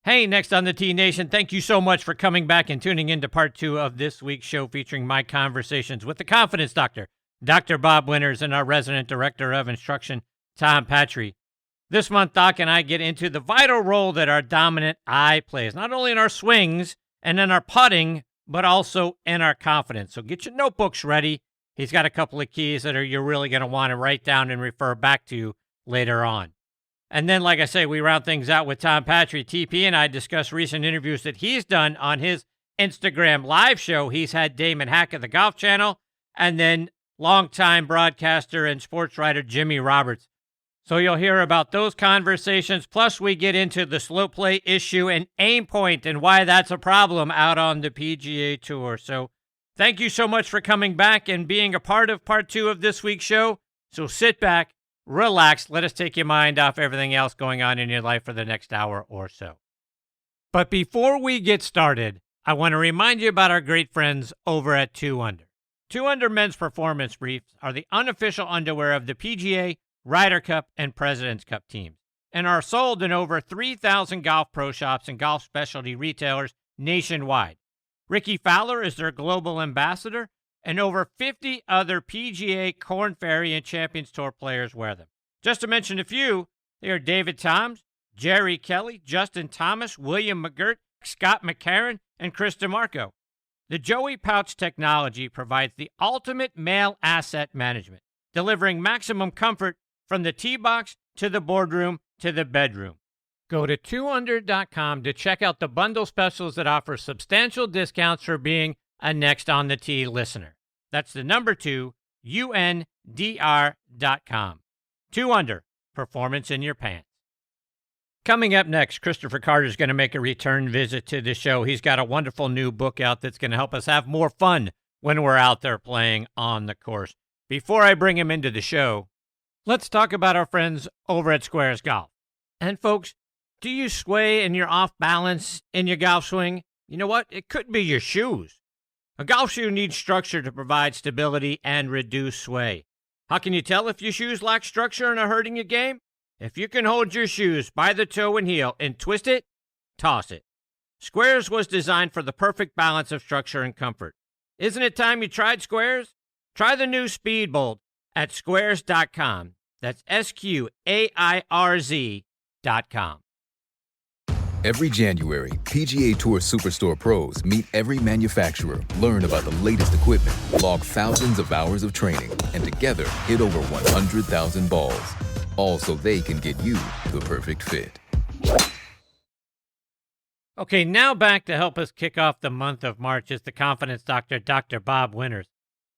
Hey, next on the T Nation, thank you so much for coming back and tuning in to part 2 of this week's show featuring my conversations with the Confidence Doctor, Dr. Bob Winters, and our resident director of instruction, Tom Patri. This month, Doc and I get into the vital role that our dominant eye plays, not only in our swings and in our putting, but also in our confidence. So get your notebooks ready. He's got a couple of keys that you're really going to want to write down and refer back to later on. And then, like I say, we round things out with Tom Patri. TP and I discuss recent interviews that he's done on his Instagram live show. He's had Damon Hack of the Golf Channel, and then longtime broadcaster and sports writer Jimmy Roberts. So you'll hear about those conversations. Plus, we get into the slow play issue and aim point and why that's a problem out on the PGA Tour. So thank you so much for coming back and being a part of part 2 of this week's show. So sit back, relax, let us take your mind off everything else going on in your life for the next hour or so. But before we get started, I want to remind you about our great friends over at 2 Under. 2 Under men's performance briefs are the unofficial underwear of the PGA, Ryder Cup, and President's Cup teams, and are sold in over 3,000 golf pro shops and golf specialty retailers nationwide. Ricky Fowler is their global ambassador, and over 50 other PGA, Korn Ferry, and Champions Tour players wear them. Just to mention a few, they are David Toms, Jerry Kelly, Justin Thomas, William McGirt, Scott McCarron, and Chris DeMarco. The Joey Pouch technology provides the ultimate male asset management, delivering maximum comfort from the tee box to the boardroom to the bedroom. Go to 2under.com to check out the bundle specials that offer substantial discounts for being a Next on the Tee listener. That's the number 2, UNDR.com. 2 Under, performance in your pants. Coming up next, Christopher Carter is going to make a return visit to the show. He's got a wonderful new book out that's going to help us have more fun when we're out there playing on the course. Before I bring him into the show, let's talk about our friends over at Squares Golf. And folks, do you sway and you're off balance in your golf swing? You know what? It could be your shoes. A golf shoe needs structure to provide stability and reduce sway. How can you tell if your shoes lack structure and are hurting your game? If you can hold your shoes by the toe and heel and twist it, toss it. Squares was designed for the perfect balance of structure and comfort. Isn't it time you tried Squares? Try the new Speedbolt at squares.com. That's SQAIRZ.com. Every January, PGA Tour Superstore pros meet every manufacturer, learn about the latest equipment, log thousands of hours of training, and together hit over 100,000 balls. All so they can get you the perfect fit. Okay, now back to help us kick off the month of March is the Confidence Doctor, Dr. Bob Winters.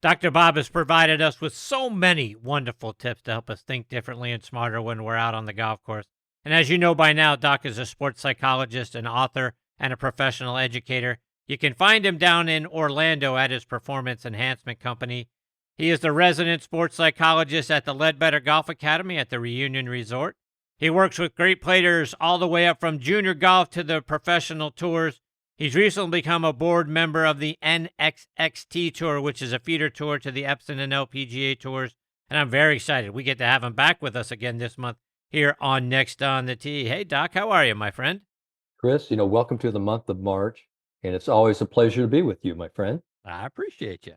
Dr. Bob has provided us with so many wonderful tips to help us think differently and smarter when we're out on the golf course. And as you know by now, Doc is a sports psychologist, an author, and a professional educator. You can find him down in Orlando at his Performance Enhancement Company. He is the resident sports psychologist at the Ledbetter Golf Academy at the Reunion Resort. He works with great players all the way up from junior golf to the professional tours. He's recently become a board member of the NXXT Tour, which is a feeder tour to the Epson and LPGA Tours. And I'm very excited. We get to have him back with us again this month here on Next on the Tee. Hey, Doc, how are you, my friend? Chris, welcome to the month of March, and it's always a pleasure to be with you, my friend. I appreciate you.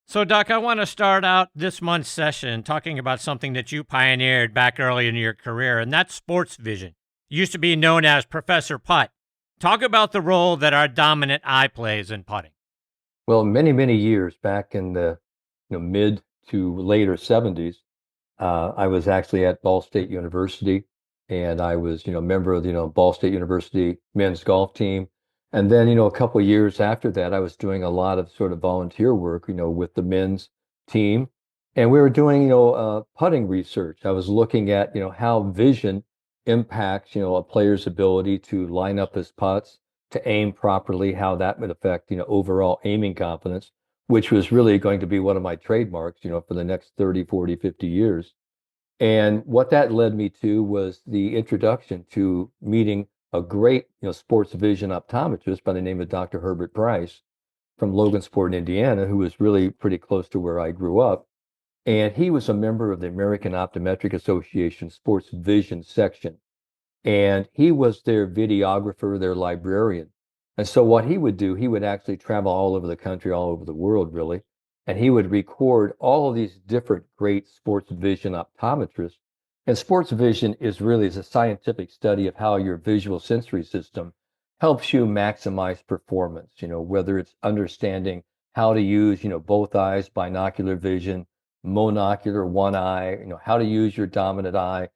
So, Doc, I want to start out this month's session talking about something that you pioneered back early in your career, and that's sports vision. It used to be known as Professor Putt. Talk about the role that our dominant eye plays in putting. Well, many, many years back in the mid to later 70s, I was actually at Ball State University, and I was, a member of the, Ball State University men's golf team. And then, a couple of years after that, I was doing a lot of sort of volunteer work, with the men's team. And we were doing, putting research. I was looking at, how vision impacts, a player's ability to line up his putts, to aim properly, how that would affect, overall aiming confidence, which was really going to be one of my trademarks, for the next 30, 40, 50 years. And what that led me to was the introduction to meeting a great, sports vision optometrist by the name of Dr. Herbert Price from Logansport, Indiana, who was really pretty close to where I grew up. And he was a member of the American Optometric Association Sports Vision section. And he was their videographer, their librarian. And so what he would do, he would actually travel all over the country, all over the world, really. And he would record all of these different great sports vision optometrists. And sports vision is really is a scientific study of how your visual sensory system helps you maximize performance, whether it's understanding how to use, both eyes, binocular vision, monocular, one eye, how to use your dominant eye,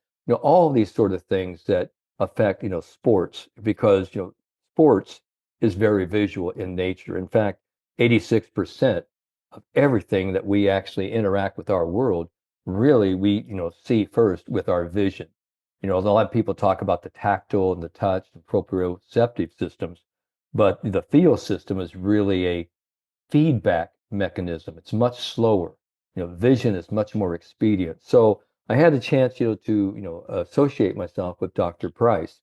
all of these sort of things that affect, sports because, sports is very visual in nature. In fact, 86% of everything that we actually interact with our world, really we, see first with our vision. A lot of people talk about the tactile and the touch and proprioceptive systems, but the feel system is really a feedback mechanism. It's much slower. Vision is much more expedient. So I had a chance, to, associate myself with Dr. Price.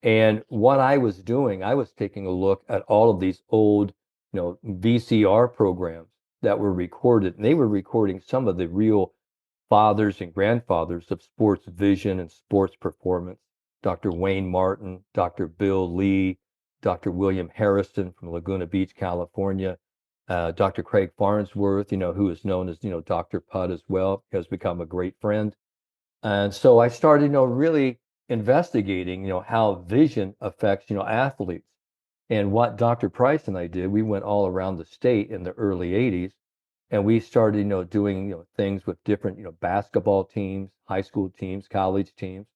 And what I was doing, I was taking a look at all of these old, VCR programs that were recorded, and they were recording some of the real fathers and grandfathers of sports vision and sports performance. Dr. Wayne Martin, Dr. Bill Lee, Dr. William Harrison from Laguna Beach, California, Dr. Craig Farnsworth, who is known as, Dr. Putt as well, has become a great friend. And so I started, really investigating, how vision affects, athletes. And what Dr. Price and I did, we went all around the state in the early 80s and we started, doing, things with different, basketball teams, high school teams, college teams.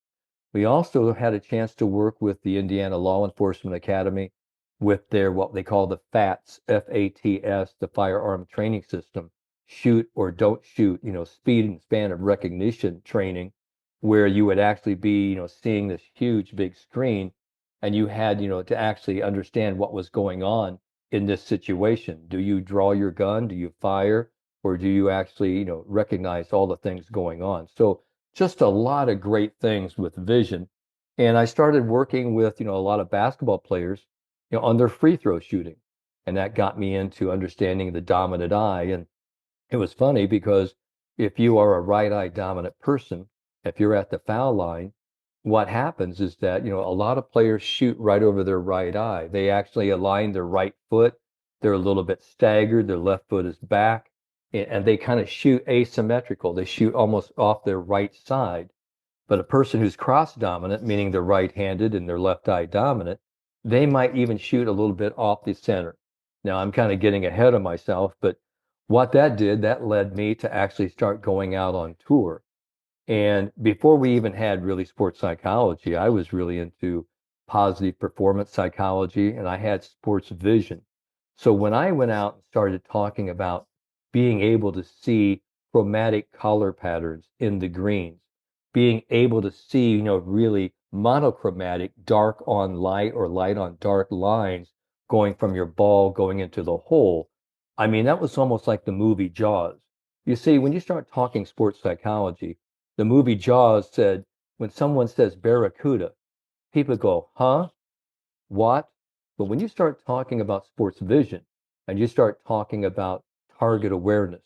We also had a chance to work with the Indiana Law Enforcement Academy with their what they call the FATS, FATS, the firearm training system, shoot or don't shoot, speed and span of recognition training, where you would actually be, seeing this huge big screen and you had, to actually understand what was going on in this situation. Do you draw your gun? Do you fire? Or do you actually, recognize all the things going on? So just a lot of great things with vision. And I started working with, a lot of basketball players, on their free throw shooting. And that got me into understanding the dominant eye. And it was funny because if you are a right eye dominant person, if you're at the foul line, what happens is that, a lot of players shoot right over their right eye. They actually align their right foot. They're a little bit staggered. Their left foot is back and they kind of shoot asymmetrical. They shoot almost off their right side. But a person who's cross dominant, meaning they're right-handed and their left eye dominant, they might even shoot a little bit off the center. Now I'm kind of getting ahead of myself, but what that did, that led me to actually start going out on tour. And before we even had really sports psychology, I was really into positive performance psychology and I had sports vision. So when I went out and started talking about being able to see chromatic color patterns in the greens, being able to see, really monochromatic dark on light or light on dark lines going from your ball going into the hole. I mean, that was almost like the movie Jaws. You see, when you start talking sports psychology, the movie Jaws said, when someone says barracuda, people go, huh? What? But when you start talking about sports vision and you start talking about target awareness,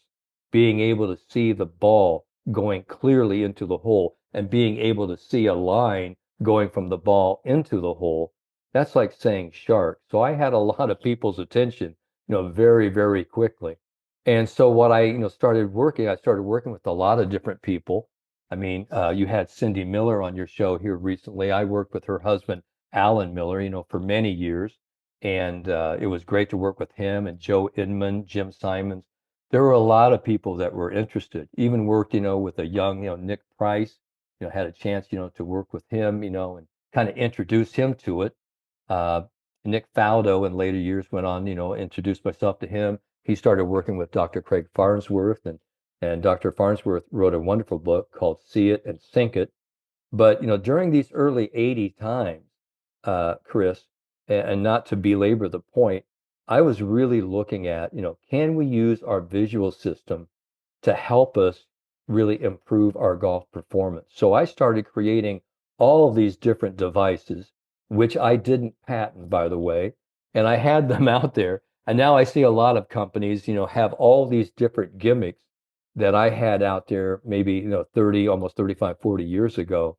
being able to see the ball going clearly into the hole and being able to see a line going from the ball into the hole, that's like saying shark. So I had a lot of people's attention, very, very quickly. And so what I, I started working with a lot of different people. I mean, you had Cindy Miller on your show here recently. I worked with her husband, Alan Miller, for many years. And it was great to work with him and Joe Inman, Jim Simons. There were a lot of people that were interested, even worked, with a young, Nick Price, had a chance, to work with him, and kind of introduce him to it. Uh, Nick Faldo in later years went on, introduced myself to him. He started working with Dr. Craig Farnsworth and Dr. Farnsworth wrote a wonderful book called See It and Sink It. But during these early 80 times, Chris, and not to belabor the point, I was really looking at, can we use our visual system to help us really improve our golf performance? So I started creating all of these different devices, which I didn't patent, by the way, and I had them out there. And now I see a lot of companies, have all these different gimmicks that I had out there maybe, 30, almost 35, 40 years ago.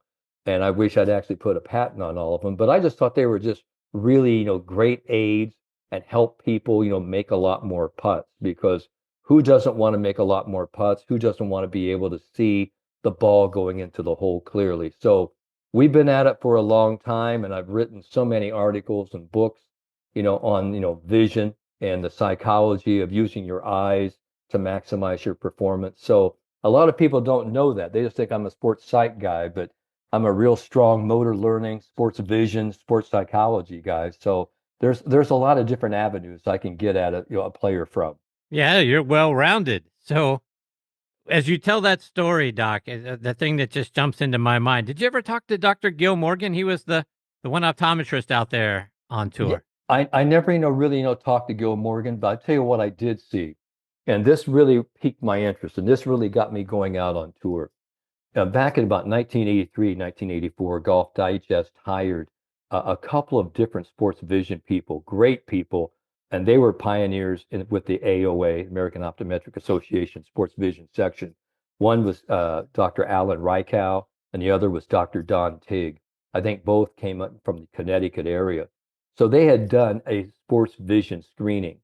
and I wish I'd actually put a patent on all of them, but I just thought they were just really, great aids and help people, make a lot more putts because who doesn't want to make a lot more putts? Who doesn't want to be able to see the ball going into the hole clearly? So we've been at it for a long time, and I've written so many articles and books, on, vision and the psychology of using your eyes to maximize your performance. So a lot of people don't know that. They just think I'm a sports psych guy, but I'm a real strong motor learning, sports vision, sports psychology guy. So there's a lot of different avenues I can get at a player from. Yeah, you're well rounded. So as you tell that story, Doc, the thing that just jumps into my mind, did you ever talk to Dr. Gil Morgan? He was the one optometrist out there on Yeah, tour. I never, really, talked to Gil Morgan, but I tell you what I did see, and this really piqued my interest, and this really got me going out on tour. Back in about 1983, 1984, Golf Digest hired a couple of different sports vision people, great people, and they were pioneers with the AOA, American Optometric Association Sports Vision section. One was Dr. Alan Rykow, and the other was Dr. Don Tig. I think both came up from the Connecticut area. So they had done a sports vision screening.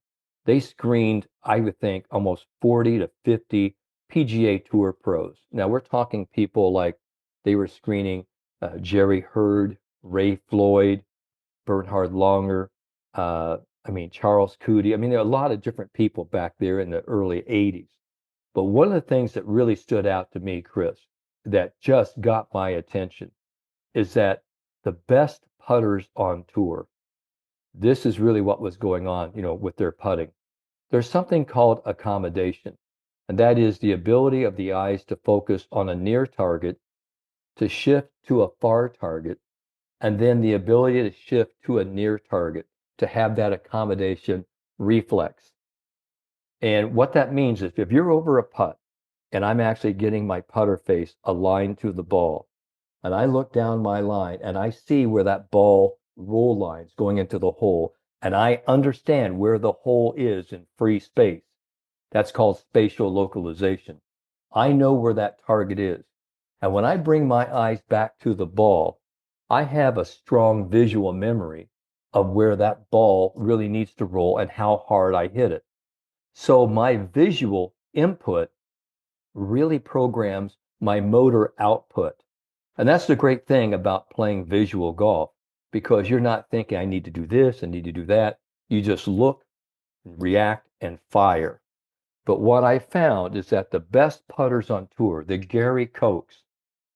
They screened, I would think, almost 40 to 50 PGA Tour pros. Now we're talking people like they were screening Jerry Hurd, Ray Floyd, Bernhard Longer, Charles Coody. There are a lot of different people back there in the early 80s. But one of the things that really stood out to me, Chris, that just got my attention is that the best putters on tour, this is really what was going on, with their putting. There's something called accommodation, and that is the ability of the eyes to focus on a near target, to shift to a far target, and then the ability to shift to a near target, to have that accommodation reflex. And what that means is if you're over a putt and I'm actually getting my putter face aligned to the ball, and I look down my line and I see where that ball roll line's going into the hole, and I understand where the hole is in free space. That's called spatial localization. I know where that target is. And when I bring my eyes back to the ball, I have a strong visual memory of where that ball really needs to roll and how hard I hit it. So my visual input really programs my motor output. And that's the great thing about playing visual golf, because you're not thinking, I need to do this, I need to do that. You just look, react, and fire. But what I found is that the best putters on tour, the Gary Kochs,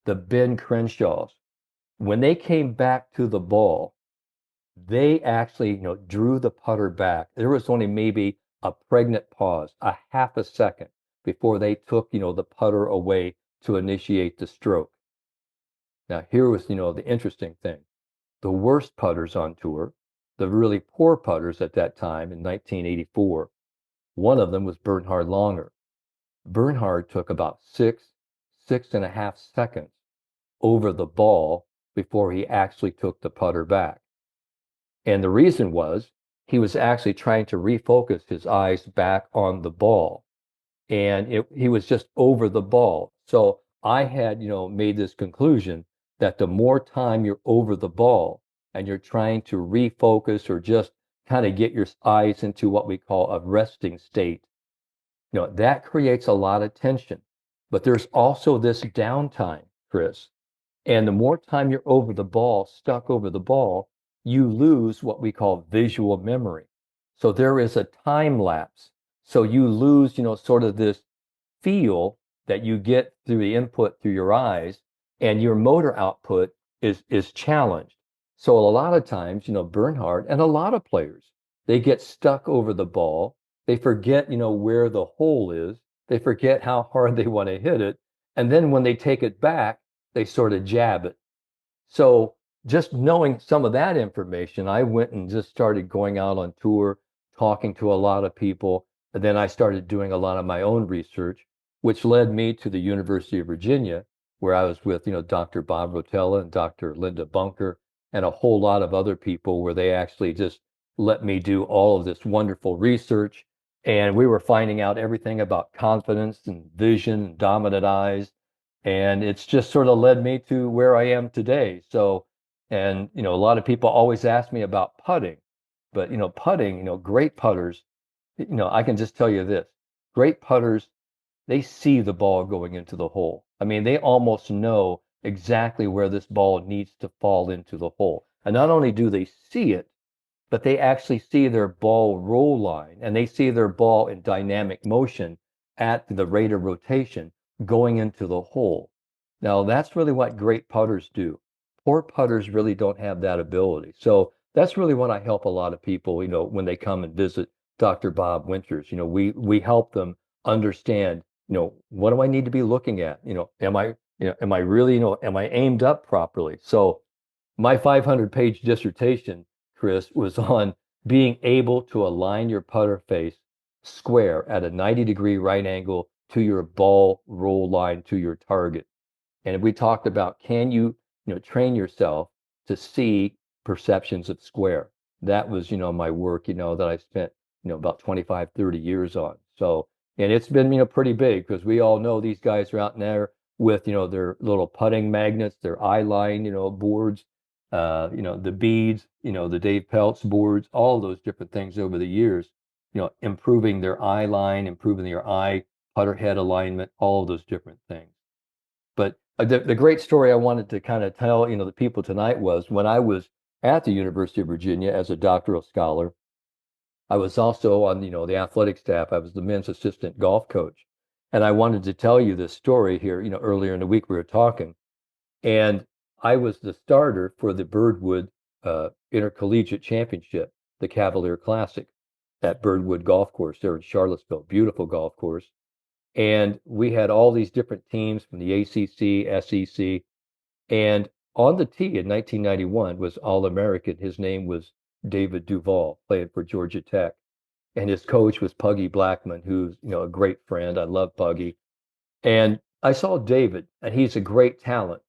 the Ben Crenshaws, when they came back to the ball, they actually, drew the putter back. There was only maybe a pregnant pause, a half a second before they took, the putter away to initiate the stroke. Now, here was, the interesting thing. The worst putters on tour, the really poor putters at that time in 1984, one of them was Bernhard Longer. Bernhard took about 6.5 seconds over the ball before he actually took the putter back. And the reason was he was actually trying to refocus his eyes back on the ball. And he was just over the ball. So I had, made this conclusion that the more time you're over the ball and you're trying to refocus or just kind of get your eyes into what we call a resting state, that creates a lot of tension. But there's also this downtime, Chris. And the more time you're over the ball, stuck over the ball, you lose what we call visual memory. So there is a time lapse. So you lose, sort of this feel that you get through the input through your eyes, and your motor output is challenged. So a lot of times, Bernhard and a lot of players, they get stuck over the ball. They forget, where the hole is. They forget how hard they want to hit it. And then when they take it back, they sort of jab it. So just knowing some of that information, I went and just started going out on tour, talking to a lot of people. And then I started doing a lot of my own research, which led me to the University of Virginia, where I was with, Dr. Bob Rotella and Dr. Linda Bunker and a whole lot of other people, where they actually just let me do all of this wonderful research. And we were finding out everything about confidence and vision and dominant eyes. And it's just sort of led me to where I am today. So, and, a lot of people always ask me about putting, but, putting, great putters, I can just tell you this, great putters, they see the ball going into the hole. I mean, they almost know exactly where this ball needs to fall into the hole. And not only do they see it, but they actually see their ball roll line and they see their ball in dynamic motion at the rate of rotation going into the hole. Now, that's really what great putters do. Poor putters really don't have that ability. So that's really what I help a lot of people, when they come and visit Dr. Bob Winters. We help them understand, what do I need to be looking at? Am I really, am I aimed up properly? So my 500-page dissertation, Chris, was on being able to align your putter face square at a 90-degree right angle to your ball roll line to your target. And we talked about, can you, train yourself to see perceptions of square? That was, my work, that I spent, about 25, 30 years on. So, and it's been, pretty big because we all know these guys are out there with, their little putting magnets, their eye line, boards, the beads, the Dave Peltz boards, all those different things over the years, improving their eye line, improving their eye putter head alignment, all of those different things. But the great story I wanted to kind of tell, the people tonight was when I was at the University of Virginia as a doctoral scholar, I was also on, the athletic staff. I was the men's assistant golf coach. And I wanted to tell you this story here, earlier in the week we were talking. And I was the starter for the Birdwood Intercollegiate Championship, the Cavalier Classic at Birdwood Golf Course there in Charlottesville. Beautiful golf course. And we had all these different teams from the ACC, SEC. And on the tee in 1991 was All-American. His name was David Duval, playing for Georgia Tech. And his coach was Puggy Blackman, who's, a great friend. I love Puggy. And I saw David, and he's a great talent.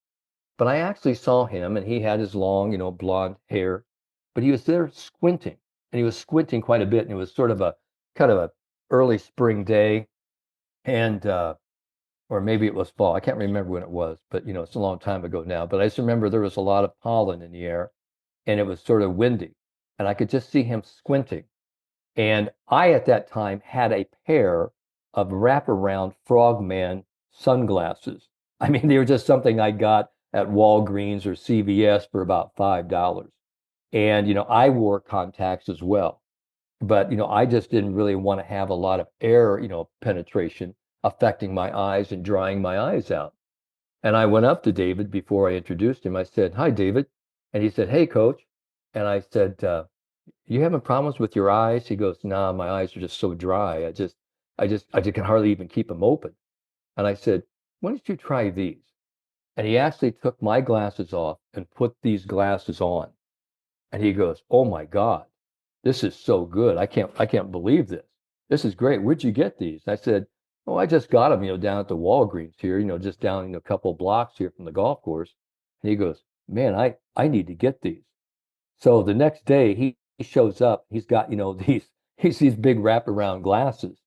But I actually saw him, and he had his long, blonde hair, but he was there squinting, and he was squinting quite a bit. And it was sort of a kind of a early spring day, and or maybe it was fall. I can't remember when it was, but it's a long time ago now. But I just remember there was a lot of pollen in the air, and it was sort of windy, and I could just see him squinting. And I, at that time, had a pair of wraparound frogman sunglasses. I mean, they were just something I got at Walgreens or CVS for about $5. And, I wore contacts as well. But, I just didn't really want to have a lot of air, penetration affecting my eyes and drying my eyes out. And I went up to David before I introduced him. I said, "Hi, David." And he said, "Hey, coach." And I said, "You having problems with your eyes?" He goes, "Nah, my eyes are just so dry. I just can hardly even keep them open." And I said, "Why don't you try these?" And he actually took my glasses off and put these glasses on. And he goes, "Oh my God, this is so good. I can't believe this. This is great. Where'd you get these?" I said, "Oh, I just got them, down at the Walgreens here, just down, a couple of blocks here from the golf course." And he goes, "Man, I need to get these." So the next day he shows up. He's got, these big wraparound glasses.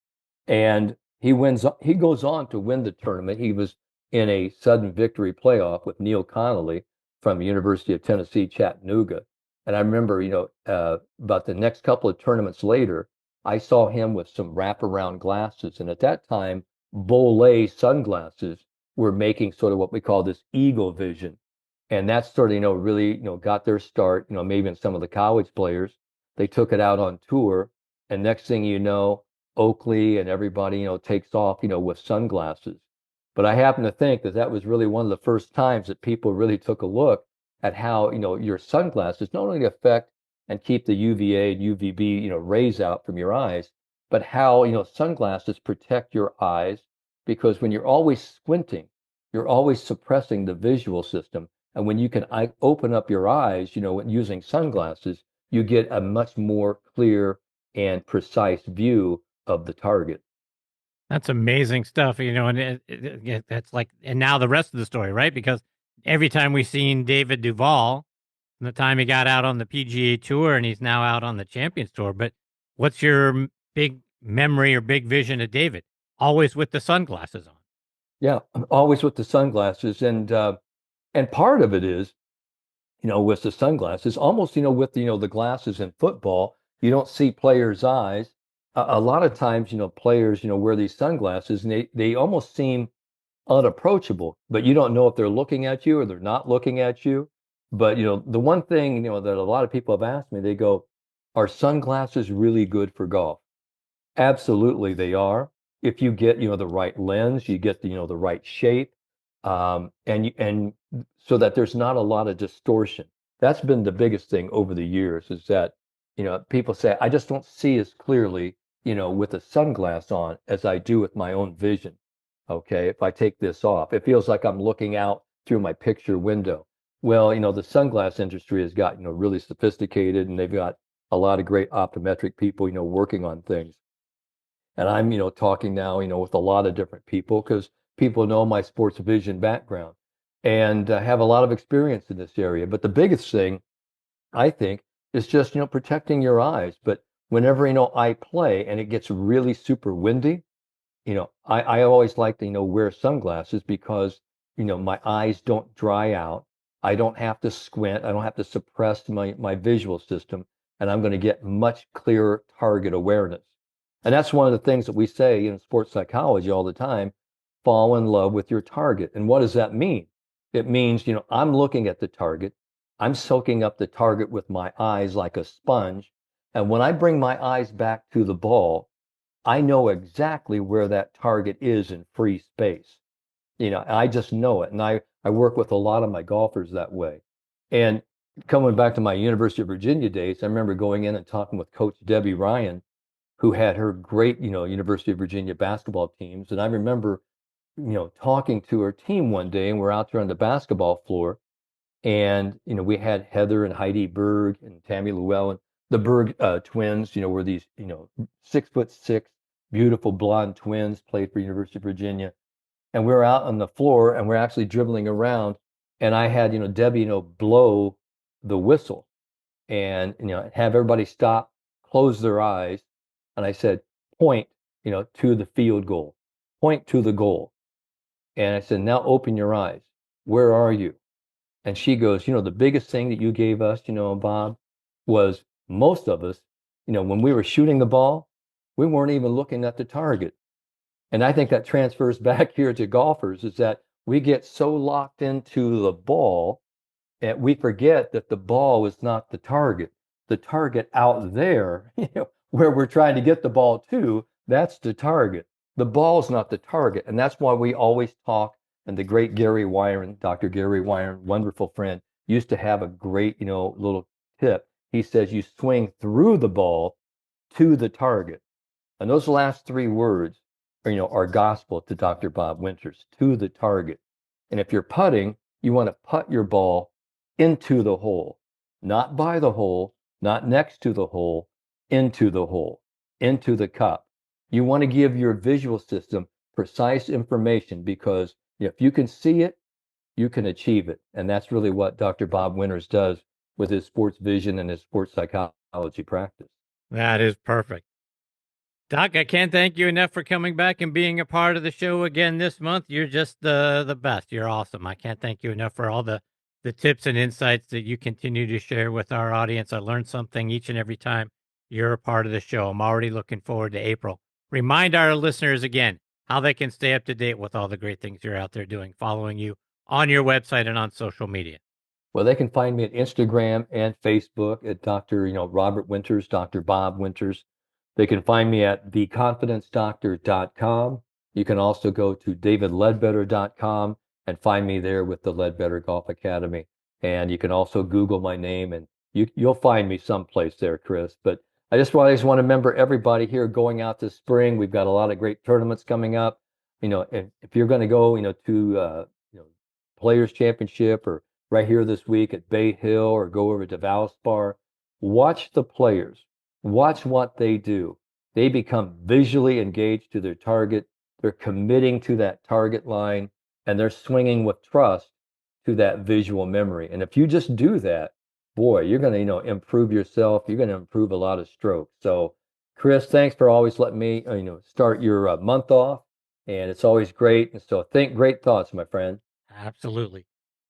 And he goes on to win the tournament. He was in a sudden victory playoff with Neil Connolly from the University of Tennessee, Chattanooga. And I remember, about the next couple of tournaments later, I saw him with some wraparound glasses. And at that time, Bolay sunglasses were making sort of what we call this eagle vision. And that's sort of, really, got their start, maybe in some of the college players. They took it out on tour. And next thing you know, Oakley and everybody, takes off, with sunglasses. But I happen to think that that was really one of the first times that people really took a look at how, your sunglasses not only affect and keep the UVA and UVB, rays out from your eyes, but how, sunglasses protect your eyes because when you're always squinting, you're always suppressing the visual system. And when you can open up your eyes, using sunglasses, you get a much more clear and precise view of the target. That's amazing stuff, and that's like, and now the rest of the story, right? Because every time we've seen David Duval, from the time he got out on the PGA Tour and he's now out on the Champions Tour, but what's your big memory or big vision of David? Always with the sunglasses on. Yeah, always with the sunglasses, and part of it is, with the sunglasses, almost, with the glasses in football, you don't see players' eyes. A lot of times, players, wear these sunglasses, and they almost seem unapproachable, but you don't know if they're looking at you or they're not looking at you. But, the one thing, that a lot of people have asked me, they go, are sunglasses really good for golf? Absolutely, they are. If you get, the right lens, you get the right shape, and so that there's not a lot of distortion. That's been the biggest thing over the years is that, people say, I just don't see as clearly, with a sunglass on as I do with my own vision. Okay, if I take this off, it feels like I'm looking out through my picture window. Well, the sunglass industry has got, really sophisticated, and they've got a lot of great optometric people, working on things. And I'm, talking now, with a lot of different people because people know my sports vision background and have a lot of experience in this area. But the biggest thing, I think, is just, protecting your eyes. But whenever, I play and it gets really super windy, I always like to, wear sunglasses because, my eyes don't dry out. I don't have to squint. I don't have to suppress my visual system, and I'm going to get much clearer target awareness. And that's one of the things that we say in sports psychology all the time, fall in love with your target. And what does that mean? It means, I'm looking at the target. I'm soaking up the target with my eyes like a sponge. And when I bring my eyes back to the ball, I know exactly where that target is in free space. I just know it. And I work with a lot of my golfers that way. And coming back to my University of Virginia days, I remember going in and talking with Coach Debbie Ryan, who had her great, University of Virginia basketball teams. And I remember, talking to her team one day, and we're out there on the basketball floor. And, we had Heather and Heidi Berg and Tammy Llewellyn. The Berg twins, were these, 6'6", beautiful blonde twins, played for University of Virginia. And we were out on the floor and we're actually dribbling around. And I had, Debbie, blow the whistle and, have everybody stop, close their eyes. And I said, point, to the field goal, point to the goal. And I said, now open your eyes. Where are you? And she goes, the biggest thing that you gave us, Bob, was most of us, when we were shooting the ball, we weren't even looking at the target. And I think that transfers back here to golfers is that we get so locked into the ball and we forget that the ball is not the target. The target out there, where we're trying to get the ball to, that's the target. The ball's not the target. And that's why we always talk. And the great Gary Wyron, Dr. Gary Wyron, wonderful friend, used to have a great, little tip. He says you swing through the ball to the target. And those last three words are gospel to Dr. Bob Winters, to the target. And if you're putting, you want to putt your ball into the hole, not by the hole, not next to the hole, into the hole, into the cup. You want to give your visual system precise information because if you can see it, you can achieve it. And that's really what Dr. Bob Winters does with his sports vision and his sports psychology practice. That is perfect. Doc, I can't thank you enough for coming back and being a part of the show again this month. You're just the best. You're awesome. I can't thank you enough for all the tips and insights that you continue to share with our audience. I learn something each and every time you're a part of the show. I'm already looking forward to April. Remind our listeners again how they can stay up to date with all the great things you're out there doing, following you on your website and on social media. Well, they can find me at Instagram and Facebook at Dr. Robert Winters, Dr. Bob Winters. They can find me at theconfidencedoctor.com. You can also go to davidledbetter.com and find me there with the Ledbetter Golf Academy. And you can also Google my name and you'll find me someplace there, Chris. But I just want to remember everybody here going out this spring. We've got a lot of great tournaments coming up. If you're going to go, to Players Championship or right here this week at Bay Hill or go over to Valspar, watch the players. Watch what they do. They become visually engaged to their target. They're committing to that target line and they're swinging with trust to that visual memory. And if you just do that, boy, you're going to, improve yourself. You're going to improve a lot of strokes. So, Chris, thanks for always letting me, start your month off. And it's always great. And so think great thoughts, my friend. Absolutely.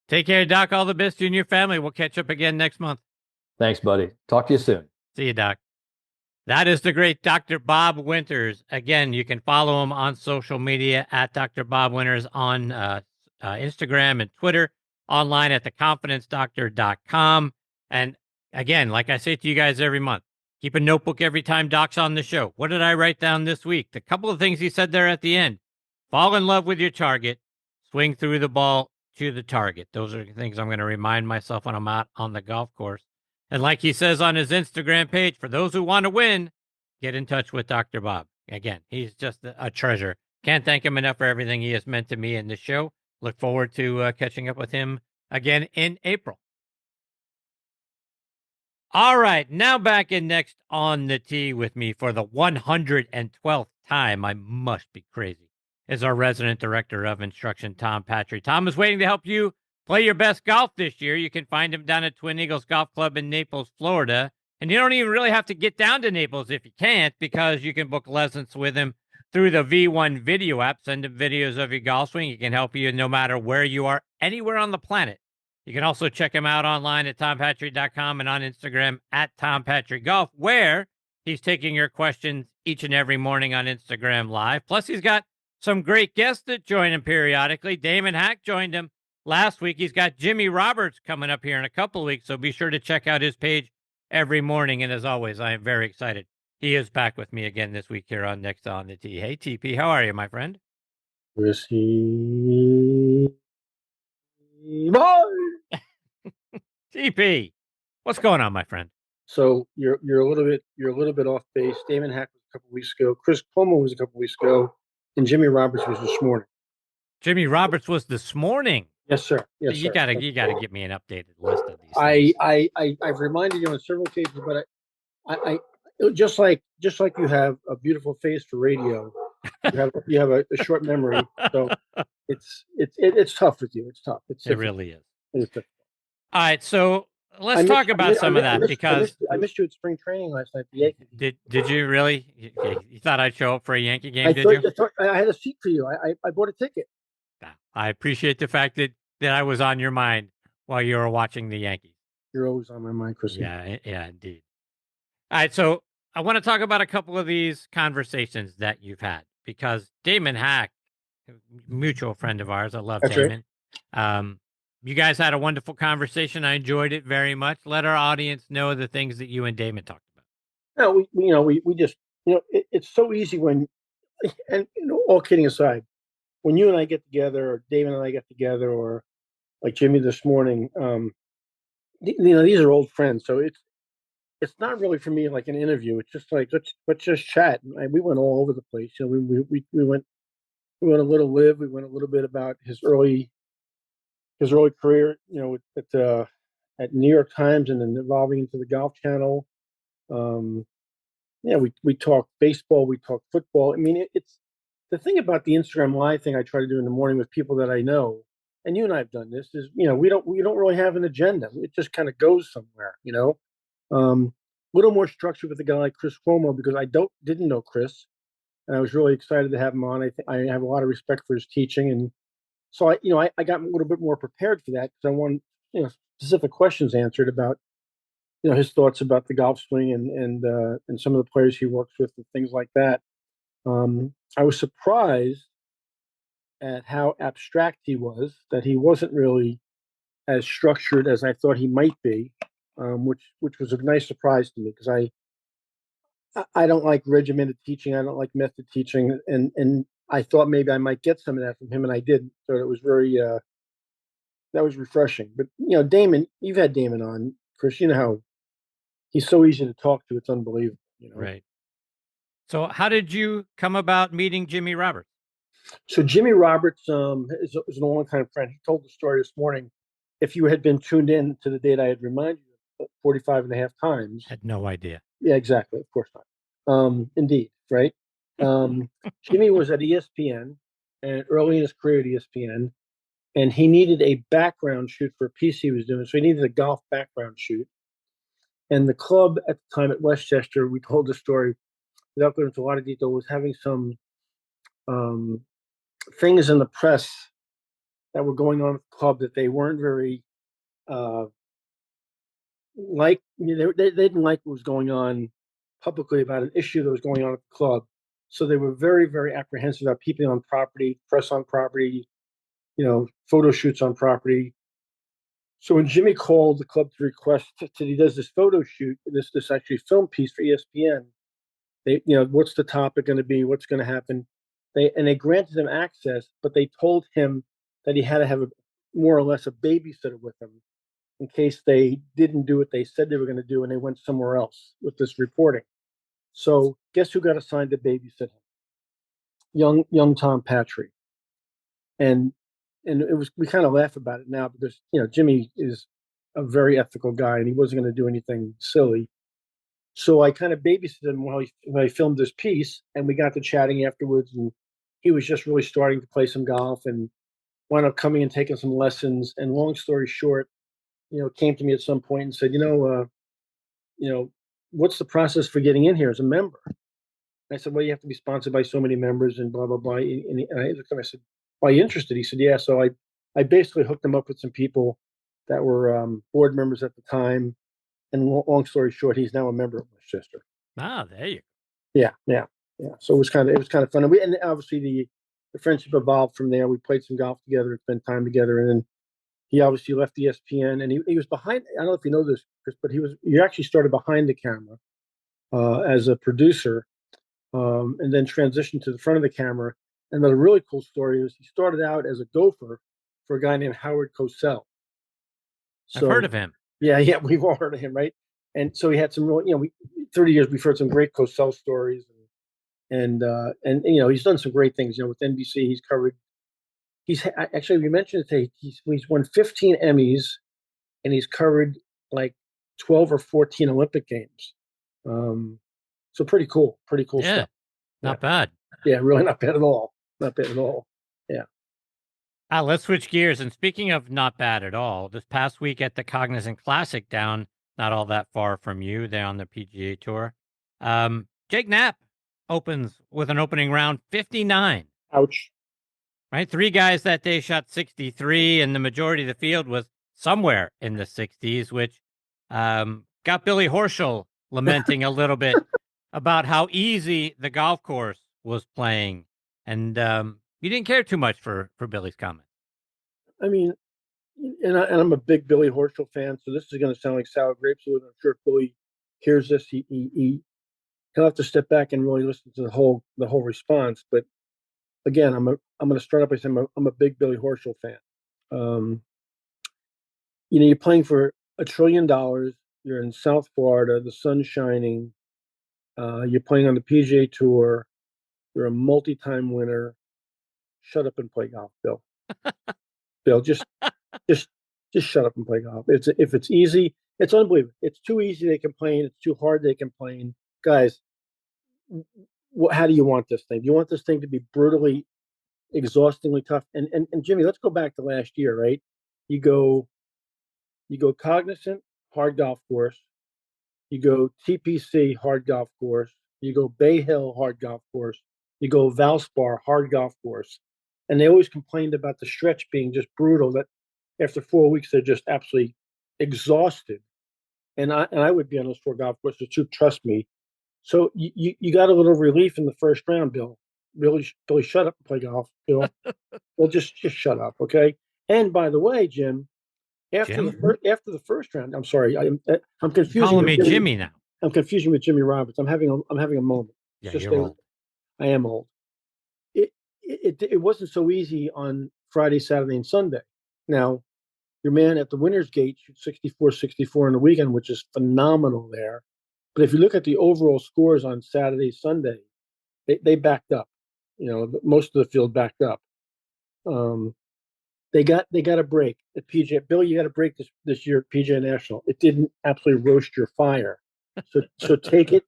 Take care, Doc. All the best to you and your family. We'll catch up again next month. Thanks, buddy. Talk to you soon. See you, Doc. That is the great Dr. Bob Winters. Again, you can follow him on social media at Dr. Bob Winters on Instagram and Twitter, online at theconfidencedoctor.com. And again, like I say to you guys every month, keep a notebook every time Doc's on the show. What did I write down this week? The couple of things he said there at the end. Fall in love with your target, swing through the ball to the target. Those are the things I'm going to remind myself when I'm out on the golf course. And like he says on his Instagram page, for those who want to win, get in touch with Dr. Bob. Again, he's just a treasure. Can't thank him enough for everything he has meant to me in this show. Look forward to catching up with him again in April. All right, now back in next on the tee with me for the 112th time. I must be crazy. Is our resident director of instruction, Tom Patri. Tom is waiting to help you play your best golf this year. You can find him down at Twin Eagles Golf Club in Naples, Florida. And you don't even really have to get down to Naples if you can't, because you can book lessons with him through the V1 video app. Send him videos of your golf swing. He can help you no matter where you are, anywhere on the planet. You can also check him out online at tompatry.com and on Instagram at tompatry.golf, where he's taking your questions each and every morning on Instagram Live. Plus, he's got some great guests that join him periodically. Damon Hack joined him last week. He's got Jimmy Roberts coming up here in a couple of weeks, so be sure to check out his page every morning. And as always, I am very excited. He is back with me again this week here on Next on the Tee. Hey, TP, how are you, my friend? TP, what's going on, my friend? So you're a little bit off base. Damon Hack was a couple weeks ago. Chris Cuomo was a couple weeks ago, and Jimmy Roberts was this morning. Jimmy Roberts was this morning. Yes, sir. Yes, you sir. gotta get me an updated list of these things. I've reminded you on several occasions, but I just like you have a beautiful face for radio, you have a short memory. So it's tough with you. It's tough. It really is. It is tough. All right, so let's talk about some of that, because I missed you at spring training last night. The Yankees. Did you really? You thought I'd show up for a Yankee game? I had a seat for you. I bought a ticket. I appreciate the fact that I was on your mind while you were watching the Yankees. You're always on my mind, Chris. Yeah, indeed. All right, so I want to talk about a couple of these conversations that you've had, because Damon Hack, mutual friend of ours, I love That's Damon. Right. You guys had a wonderful conversation. I enjoyed it very much. Let our audience know the things that you and Damon talked about. No, we just, it's so easy when, and all kidding aside, when you and I get together, or Damon and I get together, or like Jimmy this morning, these are old friends. So it's not really for me like an interview. It's just like let's just chat. And we went all over the place. We went a little live. We went a little bit about his early career. At New York Times, and then evolving into the Golf Channel. We talk baseball. We talk football. I mean, it's the thing about the Instagram Live thing I try to do in the morning with people that I know, and you and I have done this, is we don't really have an agenda. It just kind of goes somewhere. Little more structure with a guy like Chris Cuomo, because I didn't know Chris, and I was really excited to have him on. I have a lot of respect for his teaching, and so I got a little bit more prepared for that, because I want specific questions answered about his thoughts about the golf swing and some of the players he works with and things like that. I was surprised at how abstract he was, that he wasn't really as structured as I thought he might be, which was a nice surprise to me, because I don't like regimented teaching. I don't like method teaching, and I thought maybe I might get some of that from him, and I didn't. So it was very that was refreshing. But Damon, you've had Damon on, Chris. You know how he's so easy to talk to. It's unbelievable. Right. So how did you come about meeting Jimmy Roberts? So Jimmy Roberts is a long-time friend. He told the story this morning. If you had been tuned in to the date I had reminded you 45 and a half times. Had no idea. Yeah, exactly. Of course not. Indeed, right? Jimmy was at ESPN, and early in his career at ESPN, and he needed a background shoot for a piece he was doing. So he needed a golf background shoot. And the club at the time at Westchester, we told the story without going into a lot of detail, was having some things in the press that were going on at the club that they weren't very uh, they didn't like what was going on publicly about an issue that was going on at the club. So they were very, very apprehensive about people on property, press on property, photo shoots on property. So when Jimmy called the club to request that he does this photo shoot, this actually film piece for ESPN, what's the topic going to be? What's going to happen? They granted him access, but they told him that he had to have more or less a babysitter with him in case they didn't do what they said they were going to do and they went somewhere else with this reporting. So guess who got assigned to babysit him? Young Tom Patri. And it was, we kind of laugh about it now because Jimmy is a very ethical guy and he wasn't going to do anything silly. So I kind of babysitted him while I filmed this piece, and we got to chatting afterwards. And he was just really starting to play some golf and wound up coming and taking some lessons. And long story short, came to me at some point and said, what's the process for getting in here as a member? And I said, well, you have to be sponsored by so many members and blah, blah, blah. And I looked at him, I said, are you interested? He said, yeah. So I basically hooked him up with some people that were board members at the time. And long story short, he's now a member of Westchester. Ah, there you go. Yeah. So it was kind of fun. And obviously the friendship evolved from there. We played some golf together, spent time together, and then he obviously left ESPN, and he was behind. I don't know if you know this, Chris, but he actually started behind the camera as a producer, and then transitioned to the front of the camera. And the really cool story is he started out as a gopher for a guy named Howard Cosell. I've heard of him. Yeah, we've all heard of him, right? And so he had some real, 30 years we've heard some great Cosell stories, and he's done some great things. With NBC, he's covered. He's actually, we mentioned it today. He's won 15 Emmys, and he's covered like 12 or 14 Olympic games. So pretty cool stuff. Not bad. Yeah, really not bad at all. Not bad at all. Yeah. Let's switch gears. And speaking of not bad at all, this past week at the Cognizant Classic down, not all that far from you, there on the PGA Tour, Jake Knapp opens with an opening round 59. Ouch. Right? 3 guys that day shot 63, and the majority of the field was somewhere in the 60s, which got Billy Horschel lamenting a little bit about how easy the golf course was playing. And you didn't care too much for Billy's comment. I mean, and I'm a big Billy Horschel fan, so this is going to sound like sour grapes. I'm sure if Billy hears this, he'll have to step back and really listen to the whole response. But again, I'm going to start up by saying I'm a big Billy Horschel fan. You're playing for $1 trillion. You're in South Florida. The sun's shining. You're playing on the PGA Tour. You're a multi-time winner. Shut up and play golf, Bill. Bill, just shut up and play golf. If it's easy, it's unbelievable. It's too easy, they complain. It's too hard, they complain. Guys, how do you want this thing? Do you want this thing to be brutally, exhaustingly tough? And Jimmy, let's go back to last year, right? You go Cognizant, hard golf course. You go TPC, hard golf course. You go Bay Hill, hard golf course. You go Valspar, hard golf course. And they always complained about the stretch being just brutal, that after 4 weeks, they're just absolutely exhausted. And I would be on those 4 golf courses too, trust me. So you got a little relief in the first round, Bill. Billy, shut up and play golf, Bill. Well, just shut up, okay? And by the way, Jim, after the first round, I'm sorry, I'm confusing. Calling me Jimmy now. I'm confusing with Jimmy Roberts. I'm having a moment. Yeah, you're old. I am old. It wasn't so easy on Friday, Saturday, and Sunday. Now, your man at the winner's gate shoots 64 on the weekend, which is phenomenal there. But if you look at the overall scores on Saturday, Sunday, they backed up. Most of the field backed up. They got a break at PGA. Bill, you got a break this year at PGA National. It didn't absolutely roast your fire. So take it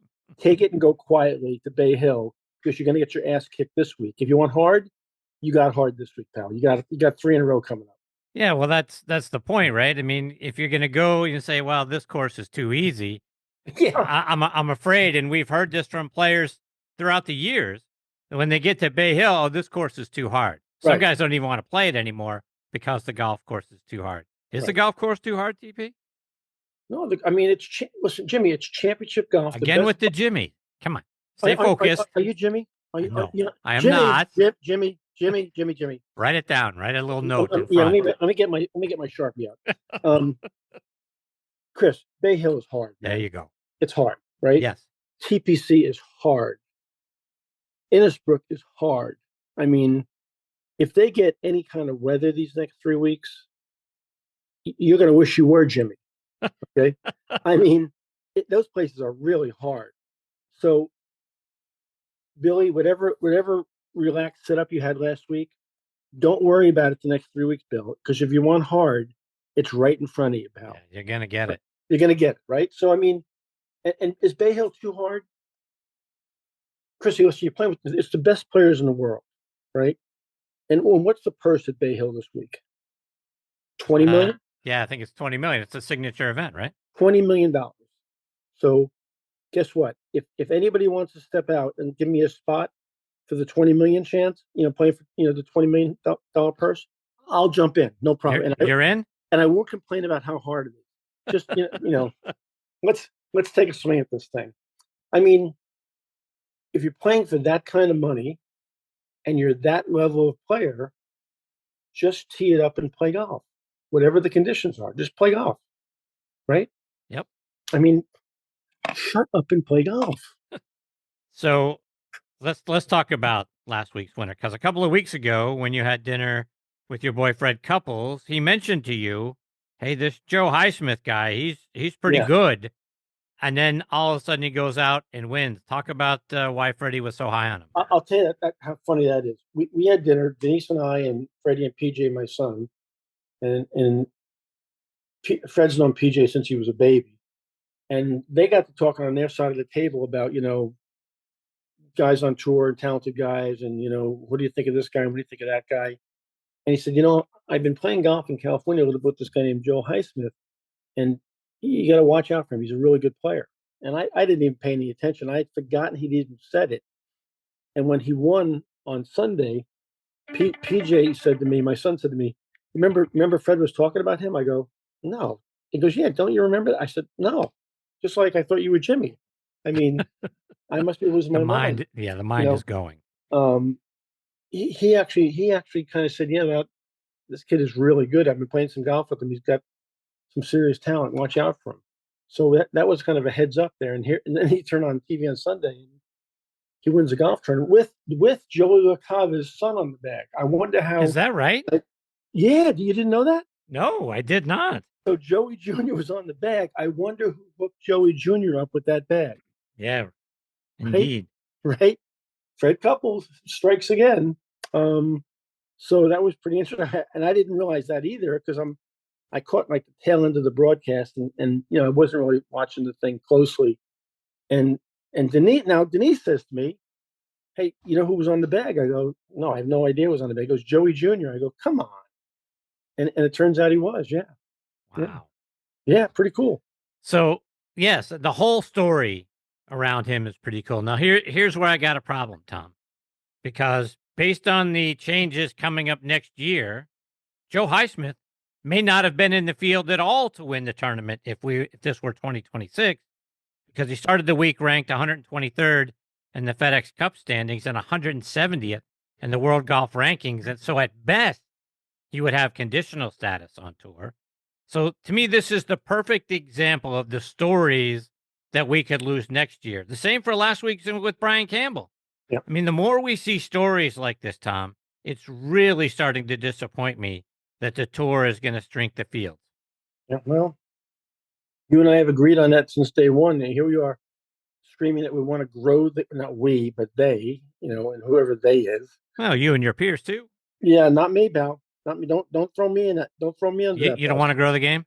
and go quietly to Bay Hill, because you're going to get your ass kicked this week. If you want hard, you got hard this week, pal. You got 3 in a row coming up. Yeah, well, that's the point, right? I mean, if you're going to go and say, well, this course is too easy, yeah. I'm afraid, and we've heard this from players throughout the years, when they get to Bay Hill, oh, this course is too hard. Some Right. guys don't even want to play it anymore because the golf course is too hard. Is the golf course too hard, TP? No, I mean, listen, Jimmy, it's championship golf. Again with the Jimmy. Come on. Stay focused. Are you Jimmy? No, you know, I am Jimmy, not. Jimmy. Write it down. Write a little note in front. Let me get my Sharpie out. Chris, Bay Hill is hard. Man. There you go. It's hard, right? Yes. TPC is hard. Innisbrook is hard. I mean, if they get any kind of weather these next 3 weeks, you're going to wish you were Jimmy. Okay. I mean, those places are really hard. So, Billy, whatever relaxed setup you had last week, don't worry about it the next 3 weeks, Bill, because if you want hard, it's right in front of you, pal. Yeah, you're going to get it. You're going to get it, right? So, I mean, and is Bay Hill too hard? Chrissy, listen, you're playing with it's the best players in the world, right? And what's the purse at Bay Hill this week? 20 million? Yeah, I think it's 20 million. It's a signature event, right? $20 million. So guess what? If anybody wants to step out and give me a spot for the 20 million chance, playing for the $20 million purse, I'll jump in. No problem. You're in? And I won't complain about how hard it is. Just let's take a swing at this thing. I mean, if you're playing for that kind of money and you're that level of player, just tee it up and play golf. Whatever the conditions are, just play golf. Right? Yep. I mean, shut up and play golf. So let's talk about last week's winner, because a couple of weeks ago when you had dinner with your boy Fred Couples, he mentioned to you, hey, this Joe Highsmith guy, he's pretty good. And then all of a sudden he goes out and wins. Talk about why Freddie was so high on him. I'll tell you that how funny that is. We had dinner, Denise and I and Freddie and PJ, my son, and Fred's known PJ since he was a baby. And they got to talking on their side of the table about, guys on tour and talented guys. And, what do you think of this guy? And what do you think of that guy? And he said, I've been playing golf in California a little bit with this guy named Joe Highsmith. And you got to watch out for him. He's a really good player. And I didn't even pay any attention. I had forgotten he'd even said it. And when he won on Sunday, PJ said to me, my son said to me, remember Fred was talking about him? I go, no. He goes, yeah, don't you remember? I said, no. Just like I thought you were Jimmy. I mean, I must be losing my mind. Yeah, the mind is going. He actually kind of said, yeah, this kid is really good. I've been playing some golf with him. He's got some serious talent. Watch out for him. So that was kind of a heads up there. And then he turned on TV on Sunday and he wins a golf tournament with Joey LaCava's son on the bag. I wonder how. Is that right? Yeah. You didn't know that? No, I did not. So Joey Jr. was on the bag. I wonder who hooked Joey Jr. up with that bag. Yeah, indeed. Right? Fred Couples strikes again. So that was pretty interesting. And I didn't realize that either because I caught like the tail end of the broadcast and I wasn't really watching the thing closely. And Denise says to me, hey, you know who was on the bag? I go, no, I have no idea who was on the bag. He goes, Joey Jr. I go, come on. And it turns out he was, yeah. Wow. Yeah, pretty cool. So, yes, the whole story around him is pretty cool. Now, here's where I got a problem, Tom, because based on the changes coming up next year, Joe Highsmith may not have been in the field at all to win the tournament if this were 2026, because he started the week ranked 123rd in the FedEx Cup standings and 170th in the World Golf Rankings. And so at best, he would have conditional status on tour. So to me, this is the perfect example of the stories that we could lose next year. The same for last week's with Brian Campbell. Yep. I mean, the more we see stories like this, Tom, it's really starting to disappoint me that the tour is going to shrink the field. Yeah, well, you and I have agreed on that since day one. And here we are screaming that we want to grow not we, but they, and whoever they is. Well, you and your peers too. Yeah, not me, pal. Not me. Don't throw me in that. Don't throw me under that. You don't want to grow the game?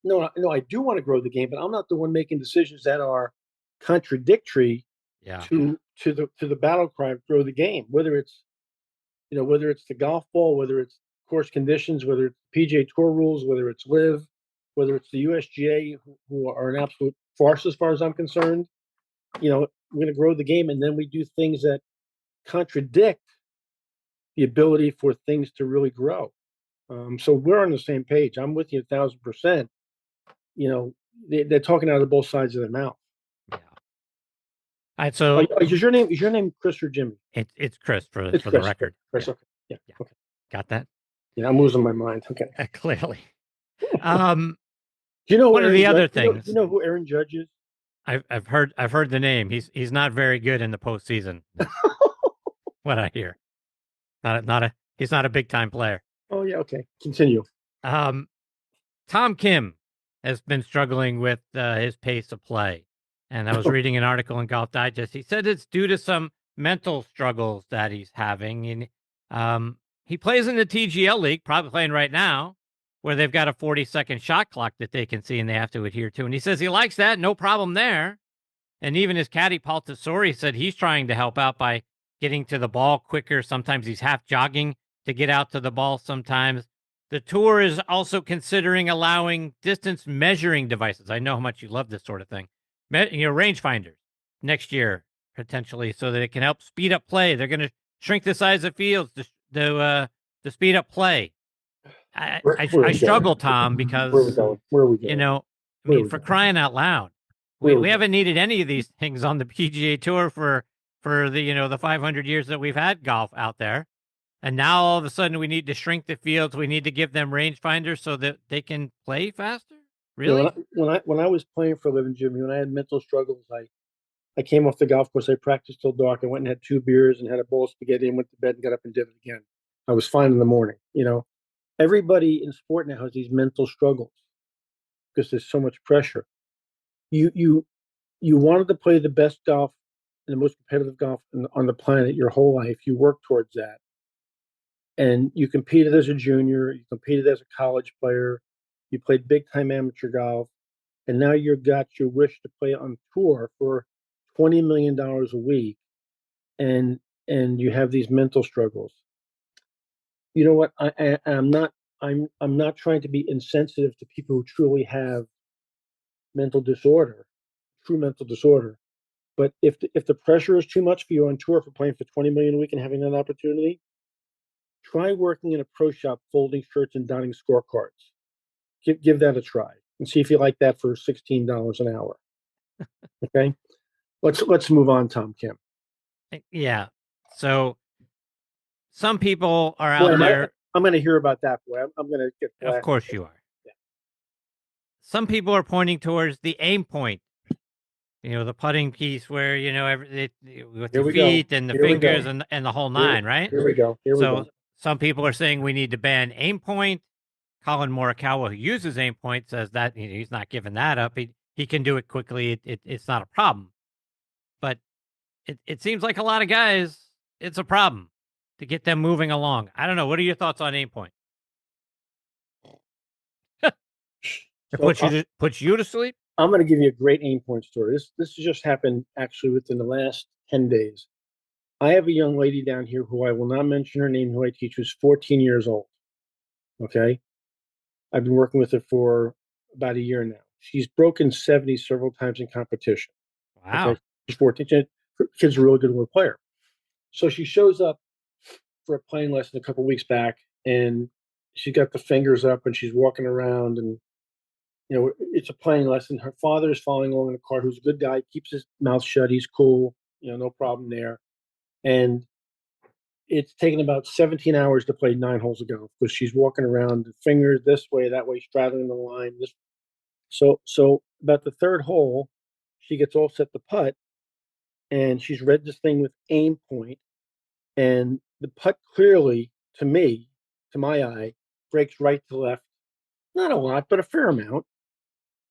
No, I do want to grow the game, but I'm not the one making decisions that are contradictory to the battle cry of grow the game. Whether it's the golf ball, whether it's course conditions, whether it's PGA Tour rules, whether it's LIV, whether it's the USGA, who are an absolute farce as far as I'm concerned. We're going to grow the game, and then we do things that contradict the ability for things to really grow. So we're on the same page. I'm with you 1,000%. You know, they're talking out of both sides of their mouth. Yeah. All right, so is your name Chris or Jimmy? it's Chris for It's the Chris. record. Chris. Yeah. Okay. Yeah. Yeah. Okay. Got that? Yeah, I'm losing my mind. Okay. Clearly. Do you know one of the other Do you things know who Aaron Judge is? I've heard the name. He's not very good in the postseason. What I hear. He's not a big time player. Oh yeah. Okay. Continue. Tom Kim has been struggling with his pace of play. And I was reading an article in Golf Digest. He said it's due to some mental struggles that he's having. And he plays in the TGL League, probably playing right now, where they've got a 40-second shot clock that they can see and they have to adhere to. And he says he likes that, no problem there. And even his caddy, Paul Tesori, said he's trying to help out by getting to the ball quicker. Sometimes he's half jogging to get out to the ball sometimes. The tour is also considering allowing distance measuring devices. I know how much you love this sort of thing. Rangefinders next year, potentially, so that it can help speed up play. They're going to shrink the size of fields to speed up play. I struggle, Tom, because, where are we going? for crying out loud, we haven't needed any of these things on the PGA Tour for the 500 years that we've had golf out there. And now all of a sudden we need to shrink the fields. We need to give them rangefinders so that they can play faster. Really? Yeah, when I was playing for a living, Jimmy, when I had mental struggles, I came off the golf course. I practiced till dark. I went and had 2 beers and had a bowl of spaghetti and went to bed and got up and did it again. I was fine in the morning. Everybody in sport now has these mental struggles because there's so much pressure. You wanted to play the best golf and the most competitive golf on the planet your whole life. You worked towards that. And you competed as a junior, you competed as a college player, you played big time amateur golf, and now you've got your wish to play on tour for $20 million a week, and you have these mental struggles. You know what? I'm not trying to be insensitive to people who truly have mental disorder, true mental disorder. But if the pressure is too much for you on tour for playing for 20 million a week and having that opportunity, try working in a pro shop folding shirts and donning scorecards. Give that a try and see if you like that for $16 an hour. Okay, let's move on, Tom Kim. Yeah. So some people are out there. I'm going to hear about that, boy. I'm going to get blasted. Of course you are. Yeah. Some people are pointing towards the aim point. The putting piece where with the feet and the fingers and the whole nine, right? Here we go. Some people are saying we need to ban aim point. Colin Morikawa, who uses aim point, says that he's not giving that up. He can do it quickly. It's not a problem. But it seems like a lot of guys, it's a problem to get them moving along. I don't know. What are your thoughts on aim point? It puts you to sleep? I'm going to give you a great aim point story. This just happened actually within the last 10 days. I have a young lady down here who I will not mention her name, who I teach, who's 14 years old. Okay. I've been working with her for about a year now. She's broken 70 several times in competition. Wow. Okay? She's 14. Her kid's a really good player. So she shows up for a playing lesson a couple weeks back, and she's got the fingers up and she's walking around, and it's a playing lesson. Her father is following along in the car, who's a good guy, keeps his mouth shut. He's cool, no problem there. And it's taken about 17 hours to play 9 holes of golf because she's walking around, the fingers this way, that way, straddling the line. So about the 3rd hole, she gets all set to putt, and she's read this thing with aim point, and the putt clearly, to my eye, breaks right to left. Not a lot, but a fair amount.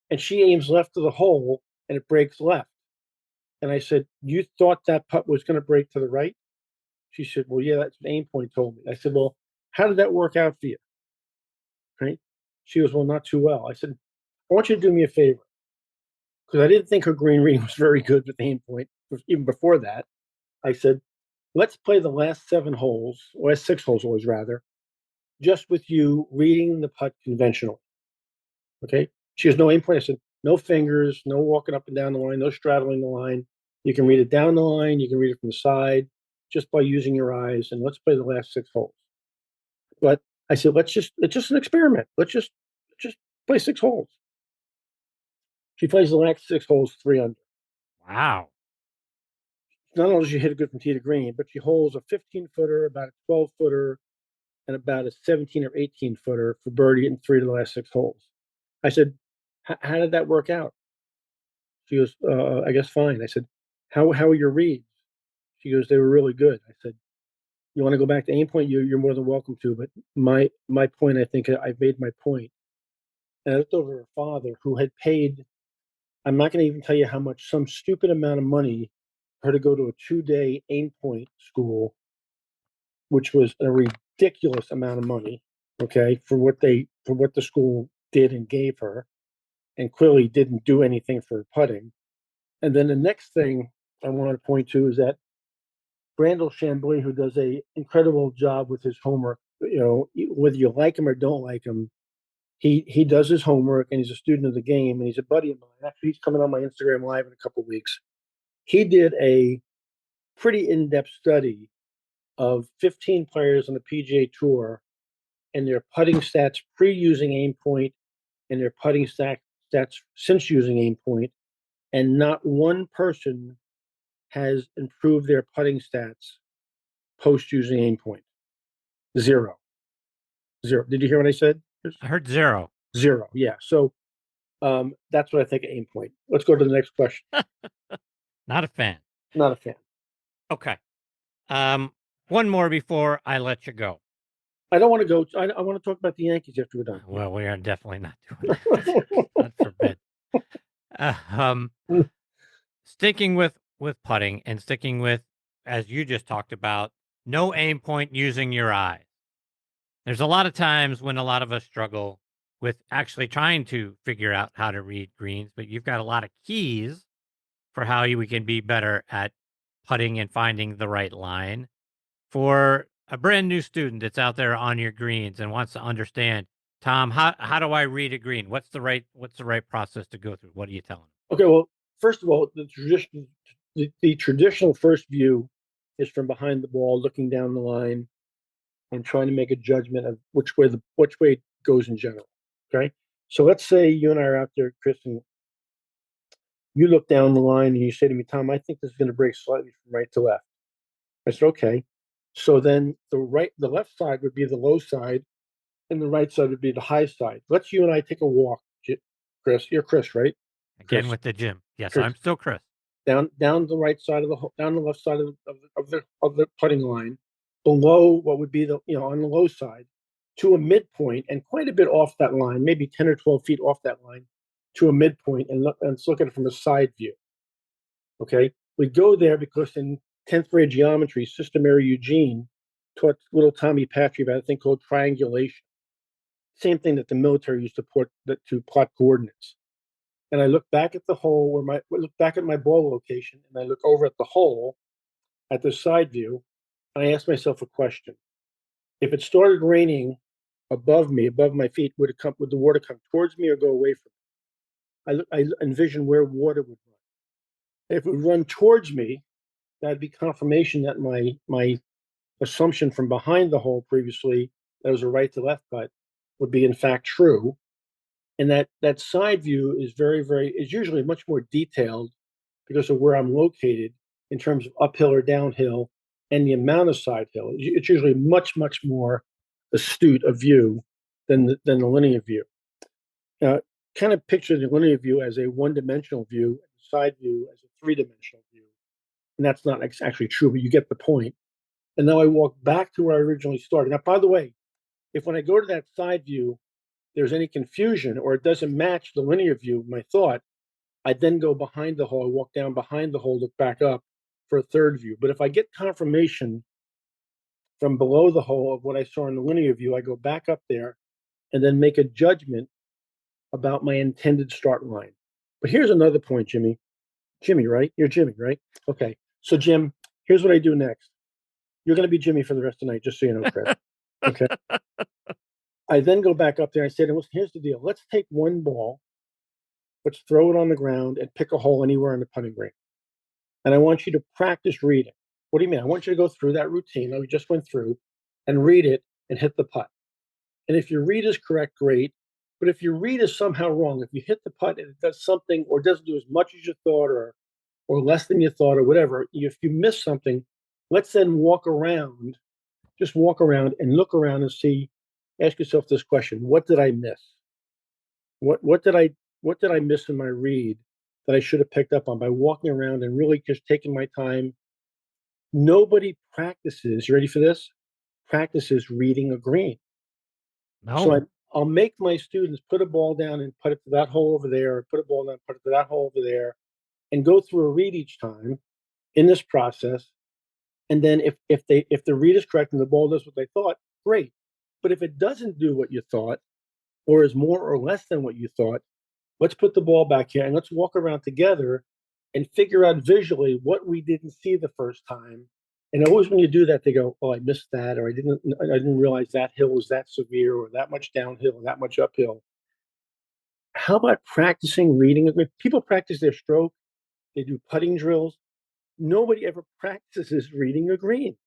And she aims left of the hole, and it breaks left. And I said, "You thought that putt was going to break to the right?" She said, "Well, yeah, that's what aim point told me." I said, "Well, how did that work out for you?" Right? She goes, "Well, not too well." I said, "I want you to do me a favor," because I didn't think her green reading was very good with aim point, even before that. I said, "Let's play the last 7 holes, or last 6 holes, always rather, just with you reading the putt conventionally." Okay? She has no aim point. I said, "No fingers, no walking up and down the line, no straddling the line. You can read it down the line, you can read it from the side. just by using your eyes, and let's play the last 6 holes. But I said, it's just an experiment. Let's just play 6 holes. She plays the last 6 holes 3 under. Wow. Not only does she hit it good from tee to green, but she holds a 15-footer, about a 12-footer, and about a 17 or 18-footer for birdie in 3 of the last 6 holes. I said, how did that work out? She goes, I guess fine. I said, how are your reads? She goes, they were really good. I said, you want to go back to aim point? You're more than welcome to. But my point, I think I've made my point. And I looked over her father, who had paid, I'm not going to even tell you how much, some stupid amount of money for her to go to a 2-day aim point school, which was a ridiculous amount of money, okay, for what the school did and gave her, and clearly didn't do anything for putting. And then the next thing I want to point to is that Brandel Chambly, who does a incredible job with his homework, whether you like him or don't like him, he does his homework, and he's a student of the game, and he's a buddy of mine. Actually, he's coming on my Instagram Live in a couple of weeks. He did a pretty in-depth study of 15 players on the PGA Tour and their putting stats pre-using aim point and their putting stats since using aim point, and not one person has improved their putting stats post using aim point. Zero. Did you hear what I said? I heard zero. Zero. Yeah. So that's what I think of aim point. Let's go to the next question. Not a fan. Not a fan. Okay. One more before I let you go. I don't want to go. I want to talk about the Yankees after we're done. Well, we are definitely not doing that. God forbid. Sticking with putting and sticking with, as you just talked about, no aim point using your eyes. There's a lot of times when a lot of us struggle with actually trying to figure out how to read greens, but you've got a lot of keys for how we can be better at putting and finding the right line. For a brand new student that's out there on your greens and wants to understand, Tom, how do I read a green? What's the right process to go through? What are you telling them? Okay, well, first of all, the traditional first view is from behind the ball, looking down the line, and trying to make a judgment of which way it goes in general. Okay, so let's say you and I are out there, Chris, and you look down the line and you say to me, Tom, I think this is going to break slightly from right to left. I said, okay. So then the left side would be the low side, and the right side would be the high side. Let's you and I take a walk, Chris. You're Chris, right? Again, Chris. with the gym. Yes, Chris. I'm still Chris. Down the right side down the left side of the putting line, below what would be on the low side, to a midpoint, and quite a bit off that line, maybe 10 or 12 feet off that line, to a midpoint, and let's look at it from a side view. Okay, we go there because in 10th grade geometry, Sister Mary Eugene taught little Tommy Patri about a thing called triangulation. Same thing that the military used to plot coordinates. And I look back at the hole look back at my ball location, and I look over at the hole at the side view, and I ask myself a question. If it started raining above my feet, would the water come towards me or go away from me? I envision where water would run. If it would run towards me, that'd be confirmation that my assumption from behind the hole previously, that was a right to left putt, would be in fact true. And that side view is is usually much more detailed because of where I'm located in terms of uphill or downhill and the amount of side hill. It's usually much, much more astute a view than the linear view. Kind of picture the linear view as a one-dimensional view, and the side view as a three-dimensional view. And that's not actually true, but you get the point. And now I walk back to where I originally started. Now, by the way, if when I go to that side view, there's any confusion or it doesn't match the linear view of my thought, I then go behind the hole, walk down behind the hole, look back up for a third view. But if I get confirmation from below the hole of what I saw in the linear view, I go back up there and then make a judgment about my intended start line. But here's another point, Jimmy. Jimmy, right? You're Jimmy, right? Okay. So, Jim, here's what I do next. You're going to be Jimmy for the rest of the night, just so you know, Chris. Okay. I then go back up there and say, here's the deal. Let's take one ball, let's throw it on the ground and pick a hole anywhere on the putting green. And I want you to practice reading. What do you mean? I want you to go through that routine that we just went through and read it and hit the putt. And if your read is correct, great. But if your read is somehow wrong, if you hit the putt and it does something or doesn't do as much as you thought or less than you thought or whatever, if you miss something, let's then just walk around and look around and see, ask yourself this question: what did I miss? What did I miss in my read that I should have picked up on by walking around and really just taking my time? Nobody practices, you ready for this? Practices reading a green. So No. I'll make my students put a ball down and put it to that hole over there, or put a ball down, put it to that hole over there, and go through a read each time in this process. And then if the read is correct and the ball does what they thought, great. But if it doesn't do what you thought, or is more or less than what you thought, let's put the ball back here and let's walk around together and figure out visually what we didn't see the first time. And always when you do that, they go, "Oh, I missed that," or "I didn't realize that hill was that severe, or that much downhill, or that much uphill." How about practicing reading? People practice their stroke. They do putting drills. Nobody ever practices reading a green.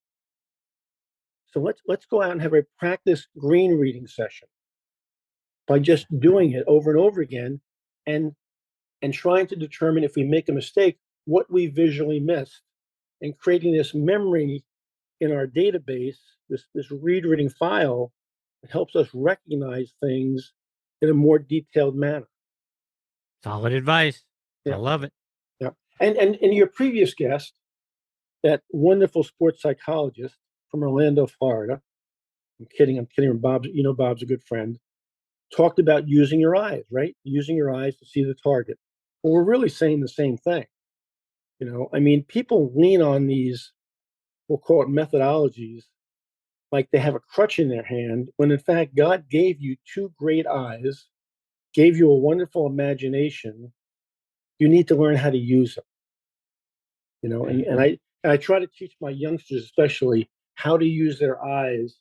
So let's go out and have a practice green reading session by just doing it over and over again, and trying to determine if we make a mistake, what we visually missed, and creating this memory in our database, this reading file that helps us recognize things in a more detailed manner. Solid advice. I Yeah, love it. yeah. And your previous guest, that wonderful sports psychologist from Orlando, Florida. I'm kidding. Bob's, Bob's a good friend. Talked about using your eyes, right? Using your eyes to see the target. Well, we're really saying the same thing. I mean, people lean on these, we'll call it methodologies, like they have a crutch in their hand, when in fact, God gave you two great eyes, gave you a wonderful imagination. You need to learn how to use them, and I try to teach my youngsters, especially, how to use their eyes,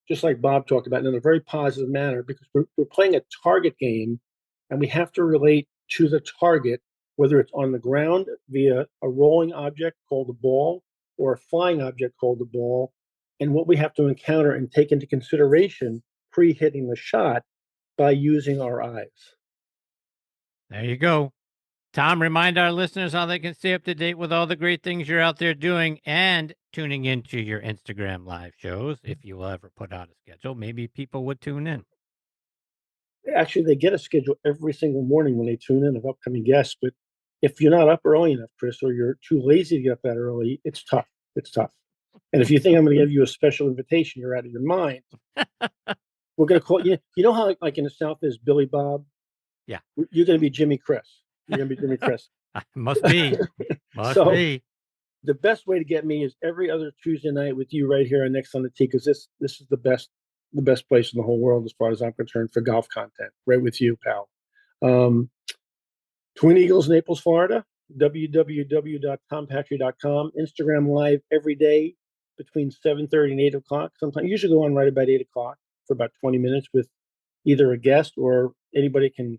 just like Bob talked about, in a very positive manner, because we're playing a target game and we have to relate to the target, whether it's on the ground via a rolling object called a ball or a flying object called the ball, and what we have to encounter and take into consideration pre hitting the shot by using our eyes. There you go. Tom, remind our listeners how they can stay up to date with all the great things you're out there doing and tuning into your Instagram live shows. If you will ever put out a schedule, maybe people would tune in. Actually, they get a schedule every single morning when they tune in of upcoming guests. But if you're not up early enough, Chris, or you're too lazy to get up that early, it's tough. It's tough. And if you think I'm going to give you a special invitation, you're out of your mind. We're going to call you. You know how, like in the South, there's Billy Bob? Yeah. You're going to be Jimmy Chris. You're going to be Jimmy Chris. Must be. Must So, be. The best way to get me is every other Tuesday night with you right here on Next on the Tee, because this is the best place in the whole world as far as I'm concerned for golf content. Right with you, pal. Twin Eagles, Naples, Florida. www.tompatri.com. Instagram live every day between 7:30 and 8 o'clock. Sometimes usually go on right about 8 o'clock for about 20 minutes with either a guest or anybody can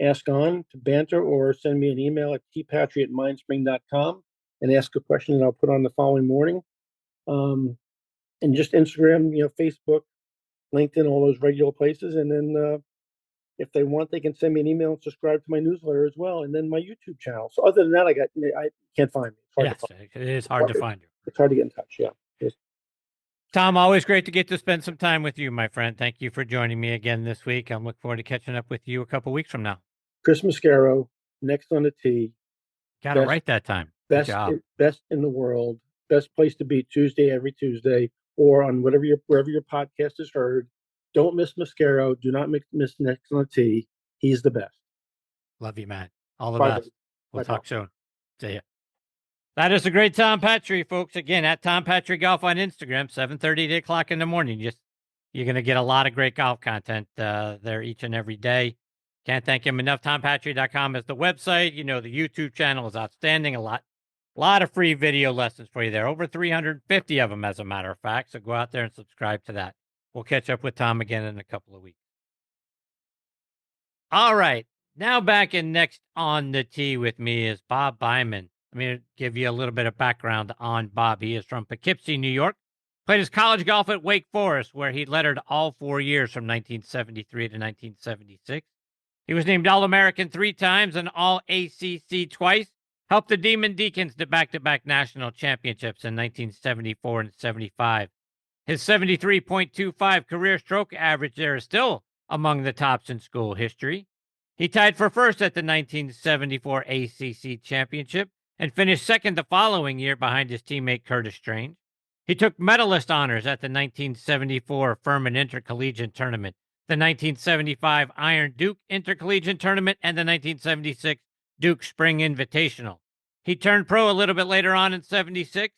ask on to banter, or send me an email at tpatri@mindspring.com and ask a question that I'll put on the following morning. And just Instagram, Facebook, LinkedIn, all those regular places. And then if they want, they can send me an email and subscribe to my newsletter as well, and then my YouTube channel. So other than that, I can't find me. It's hard to find. It is hard to find you. It's hard to get in touch. Yeah. Tom, always great to get to spend some time with you, my friend. Thank you for joining me again this week. I'm looking forward to catching up with you a couple weeks from now. Chris Mascaro, Next on the Tee. Got it right that time. Good job. Best in the world. Best place to be every Tuesday, or on wherever your podcast is heard. Don't miss Mascaro. Do not miss Next on the Tee. He's the best. Love you, man. All the Bye, best. buddy. We'll Bye, talk pal. soon. See ya. That is the great Tom Patri, folks. Again, at Tom Patri Golf on Instagram, 7:30 to 8 o'clock in the morning. You're going to get a lot of great golf content there each and every day. Can't thank him enough. TomPatri.com is the website. The YouTube channel is outstanding. A lot of free video lessons for you there. Over 350 of them, as a matter of fact. So go out there and subscribe to that. We'll catch up with Tom again in a couple of weeks. All right. Now back in Next on the Tee with me is Bob Byman Let me give you a little bit of background on Bob. He is from Poughkeepsie, New York. Played his college golf at Wake Forest, where he lettered all 4 years from 1973 to 1976. He was named All-American 3 times and All-ACC twice. Helped the Demon Deacons to back-to-back national championships in 1974 and 75. His 73.25 career stroke average there is still among the tops in school history. He tied for first at the 1974 ACC championship and finished second the following year behind his teammate Curtis Strange. He took medalist honors at the 1974 Furman Intercollegiate Tournament, the 1975 Iron Duke Intercollegiate Tournament, and the 1976 Duke Spring Invitational. He turned pro a little bit later on in 76.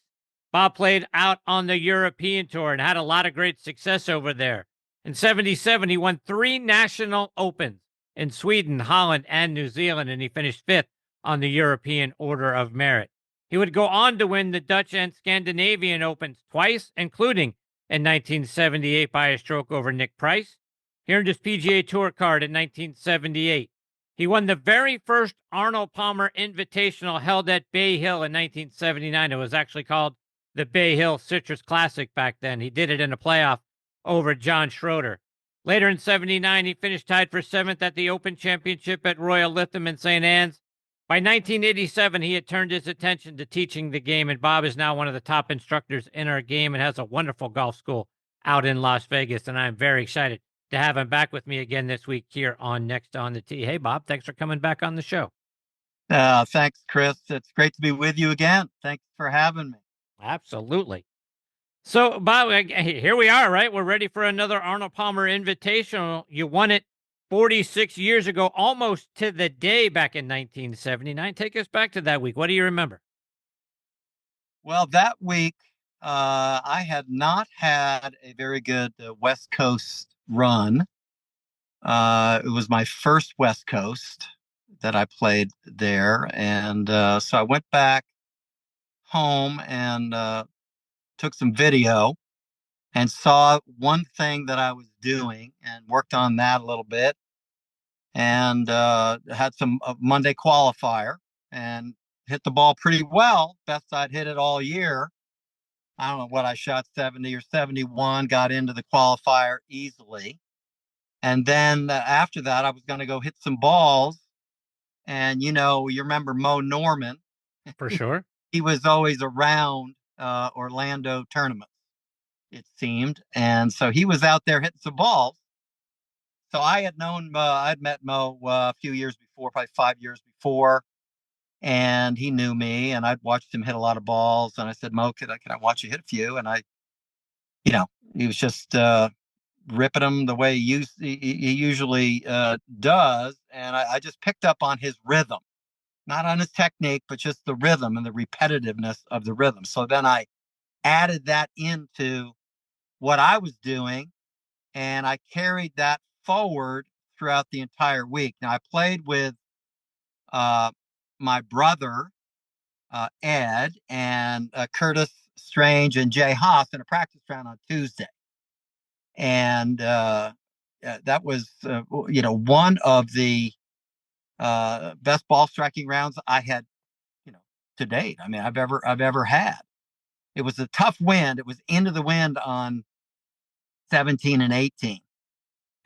Bob played out on the European Tour and had a lot of great success over there. In 77, he won 3 national opens in Sweden, Holland, and New Zealand, and he finished 5th on the European Order of Merit. He would go on to win the Dutch and Scandinavian Opens twice, including in 1978 by a stroke over Nick Price. He earned his PGA Tour card in 1978. He won the very first Arnold Palmer Invitational held at Bay Hill in 1979. It was actually called the Bay Hill Citrus Classic back then. He did it in a playoff over John Schroeder. Later in 79, he finished tied for 7th at the Open Championship at Royal Lytham in St. Anne's. By 1987, he had turned his attention to teaching the game, and Bob is now one of the top instructors in our game and has a wonderful golf school out in Las Vegas, and I'm very excited to have him back with me again this week here on Next on the Tee. Hey, Bob, thanks for coming back on the show. Thanks, Chris. It's great to be with you again. Thanks for having me. Absolutely. So, Bob, here we are, right? We're ready for another Arnold Palmer Invitational. You won it 46 years ago, almost to the day back in 1979. Take us back to that week. What do you remember? Well, that week, I had not had a very good West Coast run. It was my first West Coast that I played there. And so I went back home and took some video and saw one thing that I was doing and worked on that a little bit, and had some Monday qualifier and hit the ball pretty well. Best I'd hit it all year. I don't know what I shot, 70 or 71, got into the qualifier easily. And then after that, I was going to go hit some balls. And, you remember Mo Norman. For sure. He was always around Orlando tournaments, it seemed. And so he was out there hitting some balls. So I had I'd met Mo a few years before, probably 5 years before. And he knew me, and I'd watched him hit a lot of balls. And I said, Mo, can I watch you hit a few? And he was just ripping them the way he usually does. And I just picked up on his rhythm, not on his technique, but just the rhythm and the repetitiveness of the rhythm. So then I added that into what I was doing, and I carried that forward throughout the entire week. Now, I played with my brother, Ed, and Curtis Strange and Jay Haas in a practice round on Tuesday. And that was, one of the best ball striking rounds I had, to date. I mean, I've ever had. It was a tough wind. It was into the wind on 17 and 18,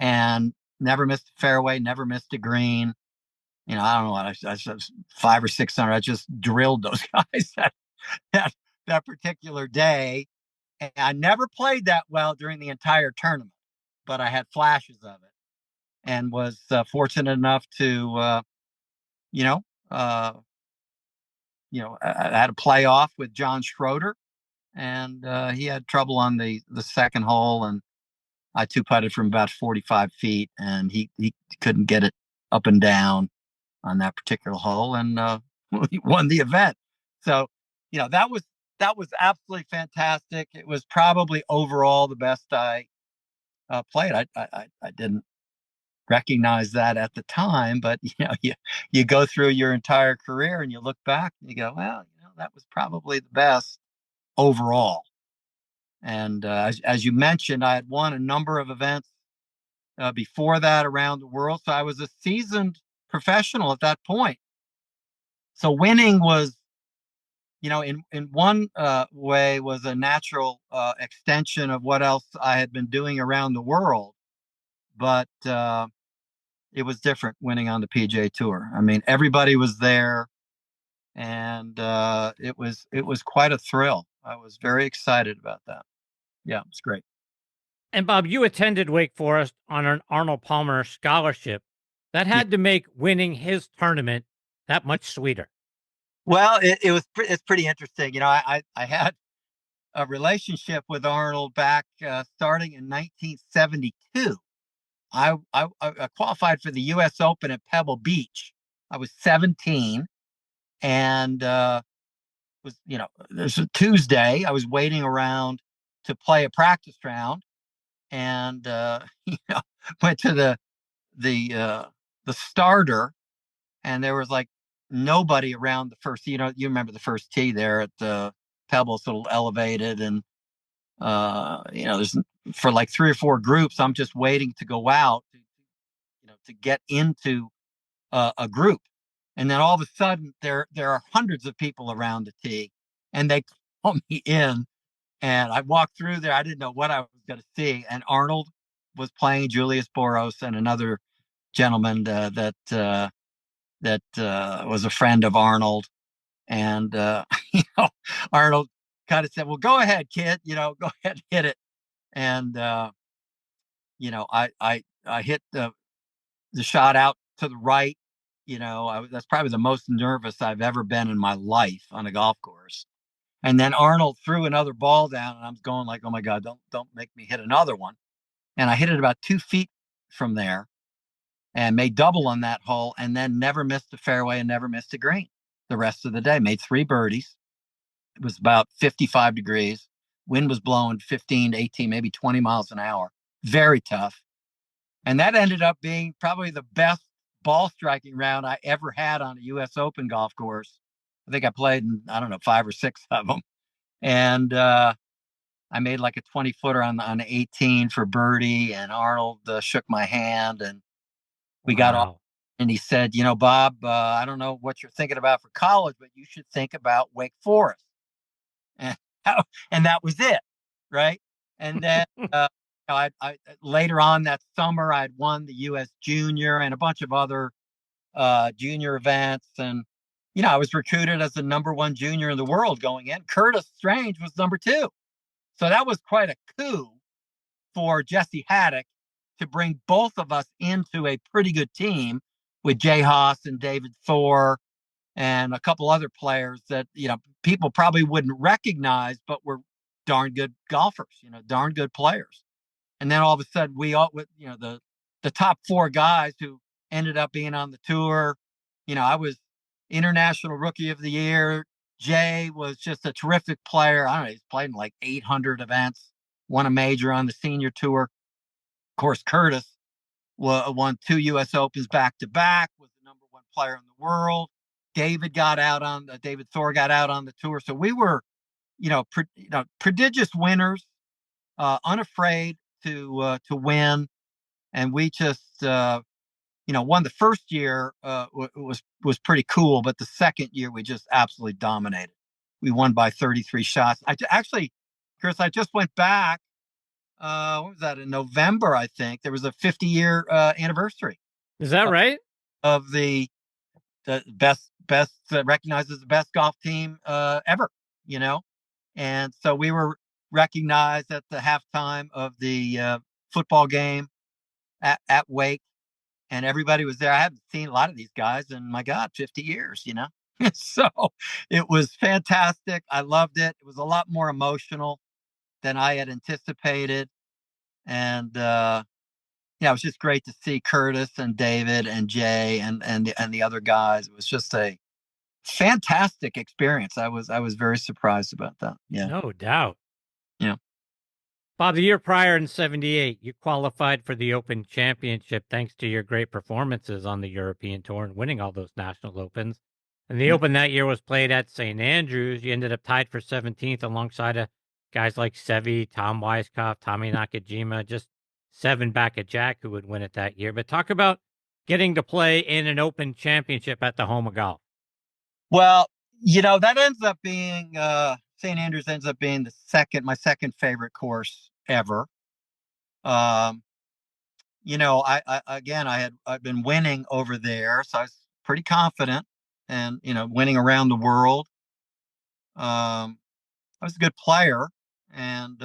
and never missed a fairway, never missed a green. I don't know what I 500 or 600. I just drilled those guys that particular day. And I never played that well during the entire tournament, but I had flashes of it, and was fortunate enough to, I had a playoff with John Schroeder, and he had trouble on the second hole, and I two putted from about 45 feet, and he couldn't get it up and down on that particular hole, and he won the event. So, that was absolutely fantastic. It was probably overall the best I played. I didn't recognize that at the time, but you go through your entire career and you look back and you go, well, that was probably the best overall. And as you mentioned, I had won a number of events before that around the world, so I was a seasoned professional at that point. So winning was in one way was a natural extension of what else I had been doing around the world, but it was different winning on the PGA Tour. I mean, everybody was there, and it was quite a thrill. I was very excited about that. Yeah, it's great. And Bob, you attended Wake Forest on an Arnold Palmer scholarship. That Yeah. had to make winning his tournament that much sweeter. Well, it's pretty interesting. I had a relationship with Arnold back starting in 1972. I qualified for the U.S. Open at Pebble Beach. I was 17, and there's a Tuesday. I was waiting around to play a practice round, and went to the starter, and there was like nobody around the first. You remember the first tee there at the Pebble, it's a little elevated, and there's for like 3 or 4 groups. I'm just waiting to go out to get into a group, and then all of a sudden there are hundreds of people around the tee, and they call me in, and I walked through there. I didn't know what I was going to see, and Arnold was playing, Julius Boros, and another gentleman that was a friend of Arnold, and Arnold kind of said, "Well, go ahead, kid. Go ahead, hit it." And I hit the shot out to the right. That's probably the most nervous I've ever been in my life on a golf course. And then Arnold threw another ball down, and I'm going like, "Oh my God, don't make me hit another one." And I hit it about 2 feet from there, and made double on that hole, and then never missed a fairway and never missed a green the rest of the day. Made 3 birdies. It was about 55 degrees. Wind was blowing 15 to 18, maybe 20 miles an hour. Very tough. And that ended up being probably the best ball striking round I ever had on a U.S. Open golf course. I think I played in, I don't know, 5 or 6 of them. And I made like a 20-footer on 18 for birdie, and Arnold shook my hand, and we got off. Wow. And he said, "Bob, I don't know what you're thinking about for college, but you should think about Wake Forest." And, and that was it, right? And then I later on that summer, I'd won the U.S. Junior and a bunch of other junior events, and I was recruited as the #1 junior in the world going in. Curtis Strange was #2, so that was quite a coup for Jesse Haddock to bring both of us into a pretty good team with Jay Haas and David Thor and a couple other players that people probably wouldn't recognize, but were darn good golfers, darn good players. And then all of a sudden, we all, the top 4 guys who ended up being on the tour. I was International Rookie of the Year. Jay was just a terrific player. I don't know, he's played in like 800 events, won a major on the senior tour. Of course, Curtis won 2 U.S. Opens back to back, was the #1 player in the world. David Thor got out on the tour. So we were, prodigious winners, unafraid to win, and we just won. The first year was pretty cool, but the second year we just absolutely dominated. We won by 33 shots. Actually, Chris, I just went back. What was that, in November? I think there was a 50-year anniversary. Is that right? Of the best recognized as the best golf team ever. And so we were recognized at the halftime of the football game at Wake, and everybody was there. I haven't seen a lot of these guys in, my God, 50 years. So it was fantastic. I loved it. It was a lot more emotional than I had anticipated. And it was just great to see Curtis and David and Jay and the other guys. It was just a fantastic experience. I was very surprised about that. Yeah. No doubt. Yeah. Bob, the year prior in 78, you qualified for the Open Championship thanks to your great performances on the European Tour and winning all those national opens. And the Open that year was played at St. Andrews. You ended up tied for 17th alongside guys like Seve, Tom Weiskopf, Tommy Nakajima, just 7 back at Jack, who would win it that year. But talk about getting to play in an Open Championship at the home of golf. Well, That ends up being St. Andrews ends up being my second favorite course ever. Um, I've been winning over there, so I was pretty confident, and winning around the world. I was a good player, and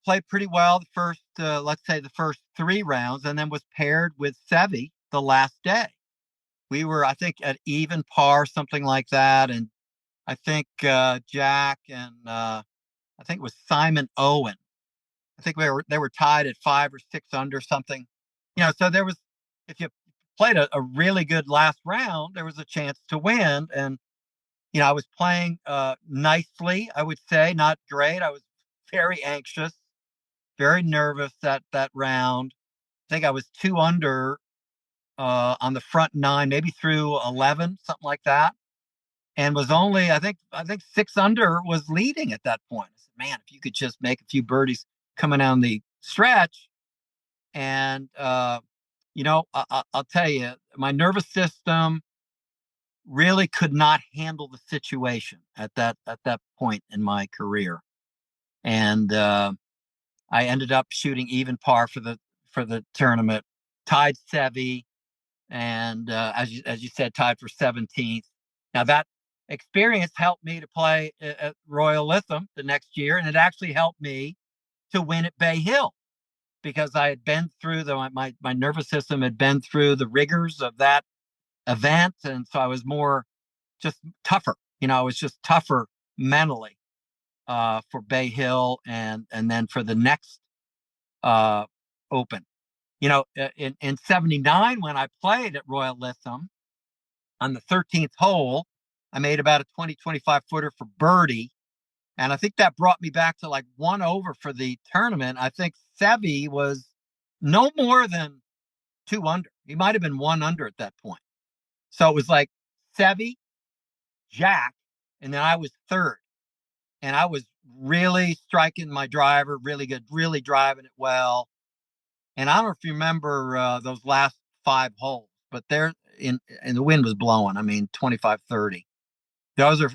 played pretty well the first, let's say, the first 3 rounds, and then was paired with Sevi the last day. We were, I think, at even par, something like that, and I think Jack and I think it was Simon Owen. I think they were tied at 5 or 6 under something. So there was, if you played a really good last round, there was a chance to win. And I was playing nicely, I would say, not great. I was very anxious, very nervous that round. I think I was 2 under on the front 9, maybe through 11, something like that, and was only I think 6 under was leading at that point. I said, man, if you could just make a few birdies coming down the stretch, and I'll tell you, my nervous system really could not handle the situation at that point in my career, and I ended up shooting even par for the tournament, tied Sevi, and as you said, tied for 17th. Now that experience helped me to play at Royal Lytham the next year, and it actually helped me to win at Bay Hill because I had been through my nervous system had been through the rigors of that event, and so I was more just tougher. I was just tougher mentally for Bay Hill and then for the next Open. In '79 when I played at Royal Lytham, on the 13th hole, I made about a 25 footer for birdie. And I think that brought me back to like 1 over for the tournament. I think Sevi was no more than 2 under. He might have been 1 under at that point. So it was like Sevi, Jack, and then I was third. And I was really striking my driver really good, really driving it well. And I don't know if you remember those last 5 holes, but and the wind was blowing. I mean, 25, 30. Those are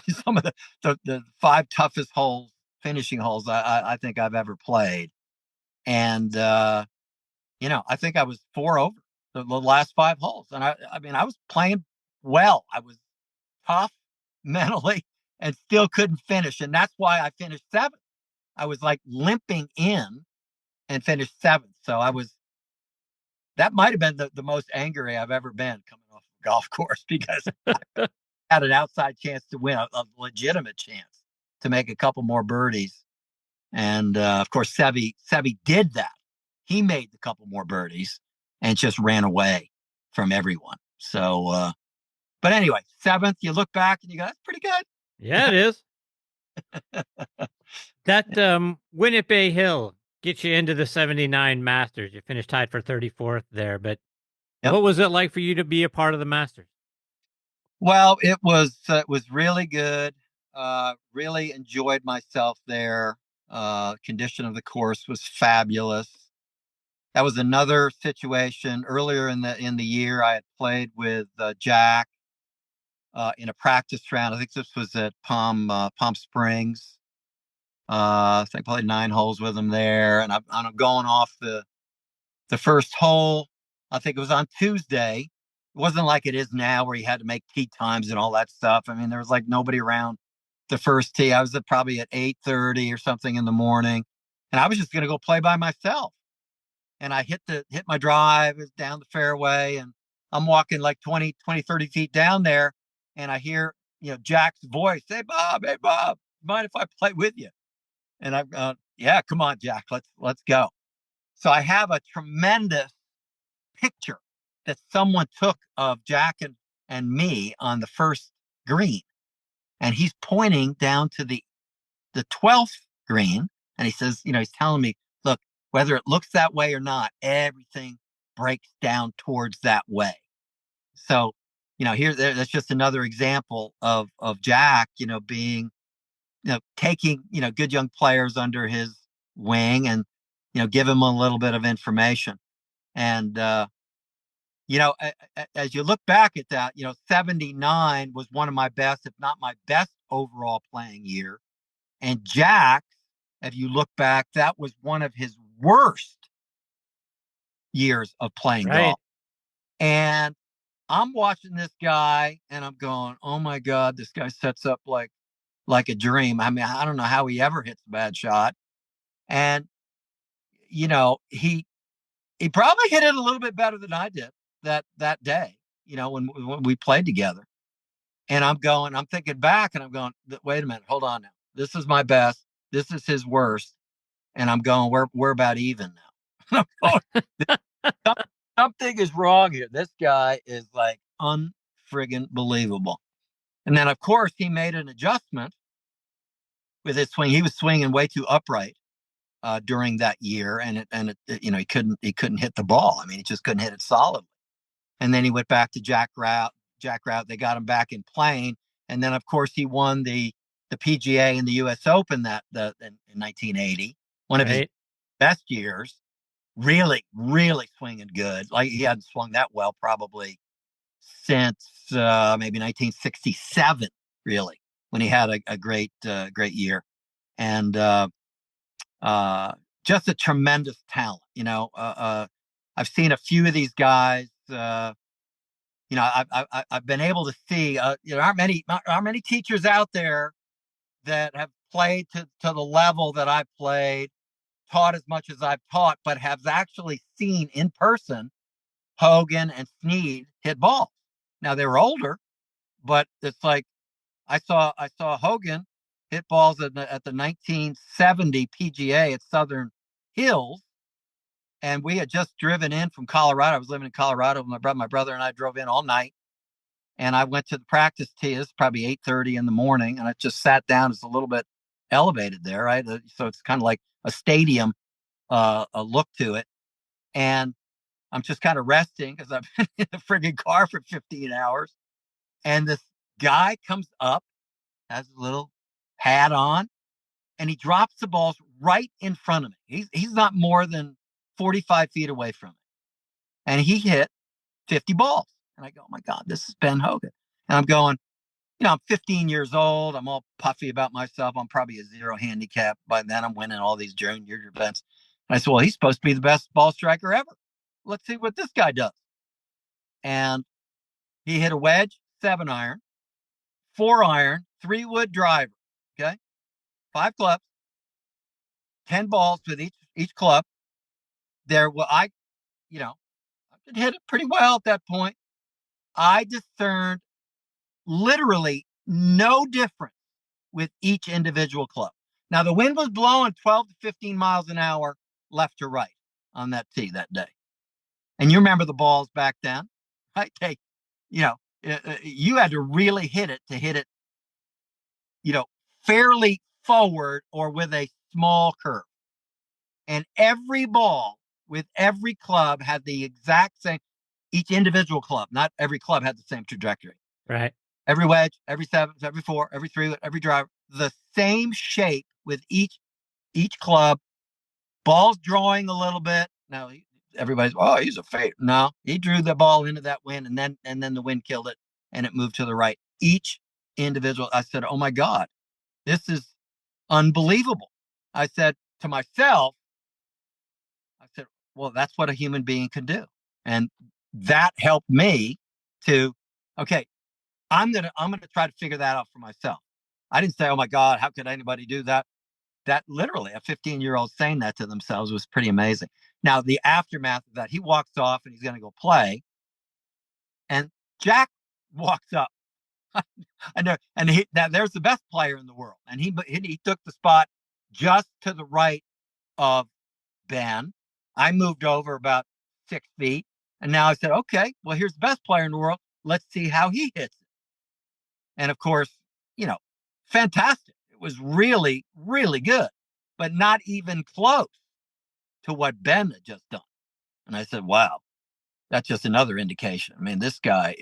some of the 5 toughest holes, finishing holes I think I've ever played. And, I think I was 4 over the last 5 holes. And I mean, I was playing well. I was tough mentally and still couldn't finish. And that's why I finished seventh. I was like limping in and finished seventh. So that might have been the most angry I've ever been coming off a golf course because I had an outside chance to win, a legitimate chance to make a couple more birdies. And of course, Sevi did that. He made a couple more birdies and just ran away from everyone. So, but anyway, seventh, you look back and you go, that's pretty good. Yeah, it is. That win at Bay Hill gets you into the 79 Masters. You finished tied for 34th there, but Yep. What was it like for you to be a part of the Masters? Well, it was really good. Really enjoyed myself there. Condition of the course was fabulous. That was another situation earlier in the year. I had played with Jack in a practice round. I think this was at Palm Springs. I think I played 9 holes with him there, and I'm going off the first hole. I think it was on Tuesday. It wasn't like it is now where you had to make tee times and all that stuff. I mean, there was like nobody around the first tee. I was probably at 8:30 or something in the morning, and I was just going to go play by myself. And I hit my drive down the fairway, and I'm walking like 20, 30 feet down there, and I hear, Jack's voice, hey, Bob, mind if I play with you? And I'm yeah, come on, Jack, let's go. So I have a tremendous picture that someone took of Jack and me on the first green. And he's pointing down to the 12th green. And he says, he's telling me, look, whether it looks that way or not, everything breaks down towards that way. So, that's just another example of Jack, being, taking, good young players under his wing and, give him a little bit of information. And As you look back at that, 79 was one of my best, if not my best overall playing year. And Jack, if you look back, that was one of his worst years of playing Right. golf. And I'm watching this guy and I'm going, oh my God, this guy sets up like a dream. I mean, I don't know how he ever hits a bad shot. And, he probably hit it a little bit better than I did that day, when we played together. And I'm thinking back and I'm going, wait a minute, hold on now. This is my best. This is his worst. And I'm going, we're about even now. Something is wrong here. This guy is like unfriggin' believable. And then of course he made an adjustment with his swing. He was swinging way too upright during that year, and he couldn't hit the ball. I mean, he just couldn't hit it solidly. And then he went back to Jack Rout. They got him back in playing, and then of course he won the PGA and the U.S. Open in 1980, one of his best years. Really, really swinging good. Like he hadn't swung that well probably since maybe 1967, really, when he had a great year, and just a tremendous talent. I've seen a few of these guys. I've been able to see. There aren't many teachers out there that have played to the level that I played, taught as much as I've taught, but have actually seen in person Hogan and Snead hit balls. Now they were older, but it's like I saw Hogan hit balls at the 1970 PGA at Southern Hills, and we had just driven in from Colorado. I was living in Colorado. My brother and I drove in all night, and I went to the practice tee. It's probably 8:30 in the morning, and I just sat down. It's a little bit elevated there, right? So it's kind of like a stadium a look to it, and I'm just kind of resting because I've been in the friggin' car for 15 hours. And this guy comes up, has a little hat on, and he drops the balls right in front of me. He's not more than 45 feet away from me. And he hit 50 balls. And I go, oh my God, this is Ben Hogan. And I'm going, I'm 15 years old. I'm all puffy about myself. I'm probably a zero handicap. By then I'm winning all these junior events. And I said, well, he's supposed to be the best ball striker ever. Let's see what this guy does. And he hit a wedge, 7-iron, 4-iron, 3-wood driver. Okay. 5 clubs, 10 balls with each club. I hit it pretty well at that point. I discerned literally no difference with each individual club. Now the wind was blowing 12 to 15 miles an hour left to right on that tee that day. And you remember the balls back then, right? You had to really hit it, fairly forward or with a small curve. And every ball with every club had the exact same, each individual club, not every club had the same trajectory. Right. Every wedge, every 7, every 4, every 3, every driver, the same shape with each club, balls drawing a little bit. Now everybody's, oh, he's a fade. No, he drew the ball into that wind, and then the wind killed it and it moved to the right. Each individual, I said, oh my God, this is unbelievable. I said to myself, well, that's what a human being can do. And that helped me to, okay, I'm gonna try to figure that out for myself. I didn't say, oh my God, how could anybody do that? That literally a 15-year-old saying that to themselves was pretty amazing. Now, the aftermath of that, he walks off and he's going to go play. And Jack walks up. There's the best player in the world. And he took the spot just to the right of Ben. I moved over about 6 feet. And now I said, okay, well, here's the best player in the world. Let's see how he hits it. And of course, fantastic. It was really, really good, but not even close to what Ben had just done. And I said, wow, that's just another indication. I mean, this guy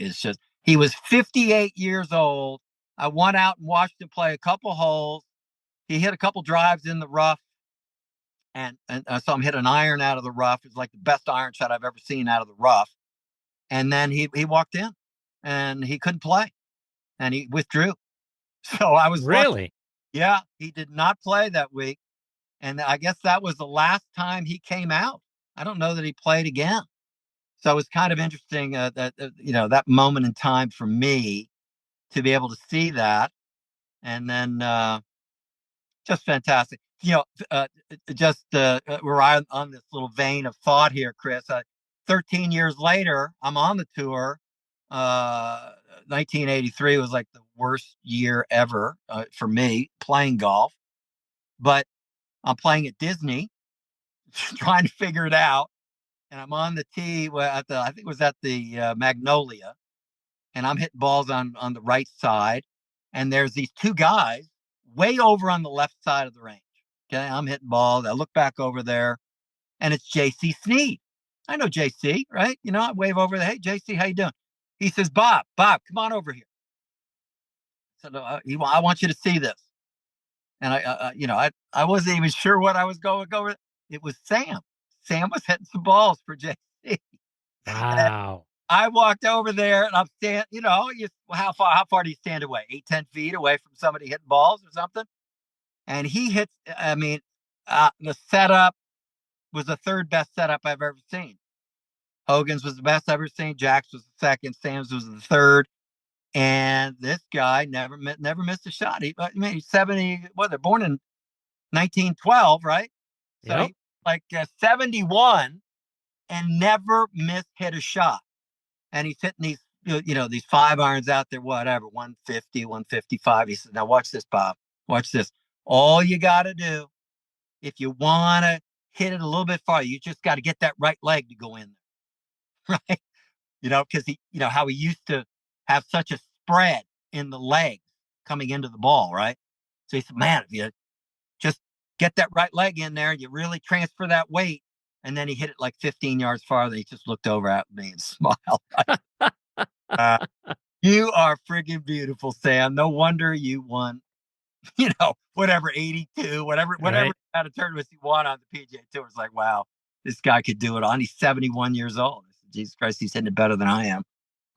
he was 58 years old. I went out and watched him play a couple holes. He hit a couple drives in the rough. And I saw him hit an iron out of the rough. It was like the best iron shot I've ever seen out of the rough. And then he walked in and he couldn't play and he withdrew. So I was lucky. Really? Yeah, he did not play that week. And I guess that was the last time he came out. I don't know that he played again. So it was kind of interesting that, that moment in time for me to be able to see that. And then just fantastic. We're on this little vein of thought here, Chris. 13 years later, I'm on the tour. 1983 was like the worst year ever for me playing golf, but I'm playing at Disney, trying to figure it out. And I'm on the tee at I think it was at the Magnolia, and I'm hitting balls on the right side. And there's these two guys way over on the left side of the range. Okay, I'm hitting balls. I look back over there, and it's JC Sneed. I know JC, right? I wave over there. Hey, JC, how you doing? He says, Bob, come on over here. So I want you to see this. And I wasn't even sure what I was going to go with. It was Sam. Sam was hitting some balls for JC. Wow. I walked over there and I'm standing, how far do you stand away? 8-10 feet away from somebody hitting balls or something. And he hits, the setup was the third best setup I've ever seen. Hogan's was the best I've ever seen. Jack's was the second. Sam's was the third. And this guy never missed a shot. He's 70, they're born in 1912, right? So Yep. he like 71 and never hit a shot. And he's hitting these, these 5-irons out there, whatever, 150, 155. He says, now watch this, Bob. Watch this. All you got to do, if you want to hit it a little bit farther, you just got to get that right leg to go in there, right? Because how he used to have such a spread in the legs coming into the ball, right? So he said, man, if you just get that right leg in there, you really transfer that weight. And then he hit it like 15 yards farther. He just looked over at me and smiled. You are friggin' beautiful, Sam. No wonder you won, whatever, 82, whatever kind of tournaments you won on the PGA Tour. It's like, wow, this guy could do it on. He's 71 years old. Jesus Christ, he's hitting it better than I am.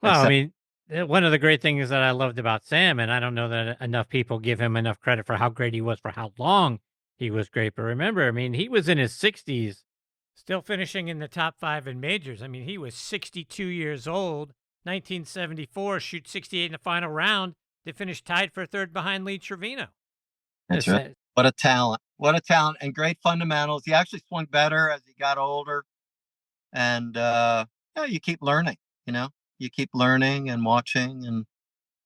Well, I mean, one of the great things that I loved about Sam, and I don't know that enough people give him enough credit for how great he was, for how long he was great. But remember, I mean, he was in his 60s, still finishing in the top 5 in majors. I mean, he was 62 years old, 1974, shoot 68 in the final round to finish tied for third behind Lee Trevino. That's right. What a talent. What a talent, and great fundamentals. He actually swung better as he got older. And you keep learning, you keep learning and watching,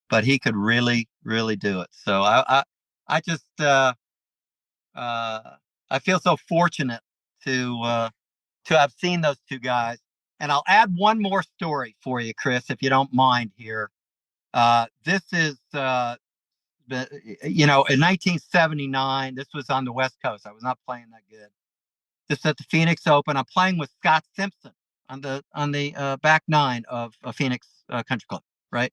but he could really, really do it. So I just I feel so fortunate to have seen those two guys. And I'll add one more story for you, Chris, if you don't mind here. This is in 1979, this was on the West Coast. I was not playing that good. This at the Phoenix Open. I'm playing with Scott Simpson on the back 9 of Phoenix Country Club, right?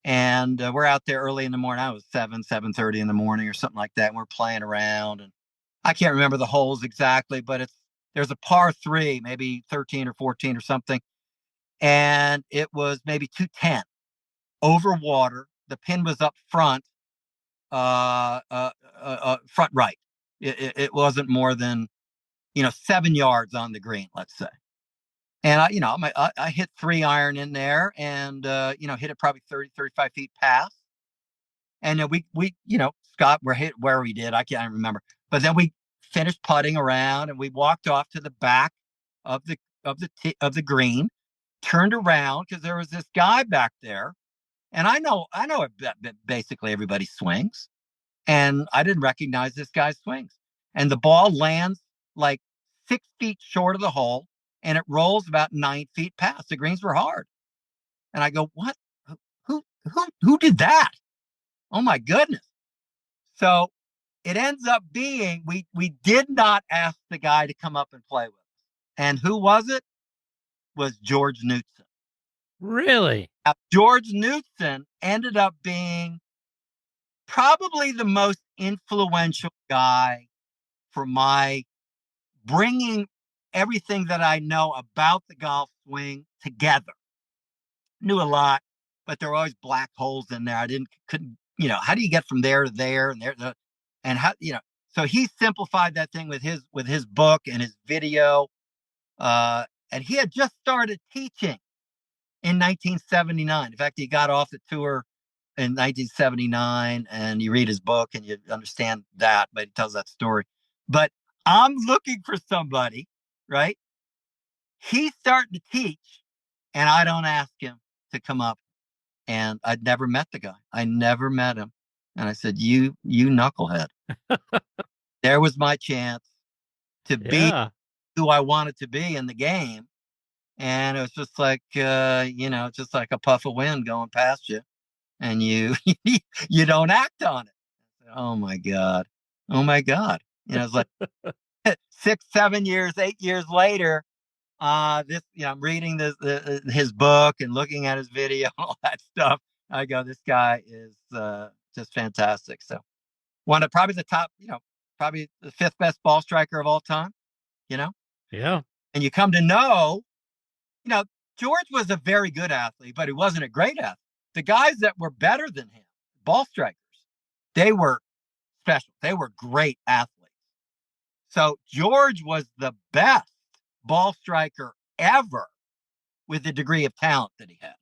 And we're out there early in the morning. I was 7:30 in the morning or something like that. And we're playing around, and I can't remember the holes exactly, but there's a par 3, maybe 13 or 14 or something, and it was maybe 210 over water. The pin was up front, front right. It wasn't more than 7 yards on the green, let's say. And I hit 3-iron in there and, hit it probably 30, 35 feet past. And we, Scott, where we did, I can't remember, but then we finished putting around and we walked off to the back of the green, turned around because there was this guy back there. And I know basically everybody swings, and I didn't recognize this guy's swings. And the ball lands like 6 feet short of the hole, and it rolls about 9 feet past. The greens were hard. And I go, what? Who did that? Oh my goodness. So it ends up being, we did not ask the guy to come up and play with us. And who was it? Was George Knudson. Really? Now, George Knudson ended up being probably the most influential guy for my bringing everything that I know about the golf swing together. knew a lot, but there were always black holes in there. Couldn't, how do you get from there to there and there, and how, so he simplified that thing with his book and his video. And he had just started teaching in 1979. In fact, he got off the tour in 1979, and you read his book and you understand that, but he tells that story. But I'm looking for somebody, right? He's starting to teach, and I don't ask him to come up. And I'd never met the guy. I never met him. And I said, you knucklehead. There was my chance to be who I wanted to be in the game. And it was just like, just like a puff of wind going past you. And you you don't act on it. Oh my God. It's like 6, 7 years, 8 years later, I'm reading his book and looking at his video, all that stuff. I go, this guy is just fantastic. So one of probably the top, probably the 5th best ball striker of all time, Yeah. And you come to know, George was a very good athlete, but he wasn't a great athlete. The guys that were better than him, ball strikers, they were special. They were great athletes. So George was the best ball striker ever with the degree of talent that he had.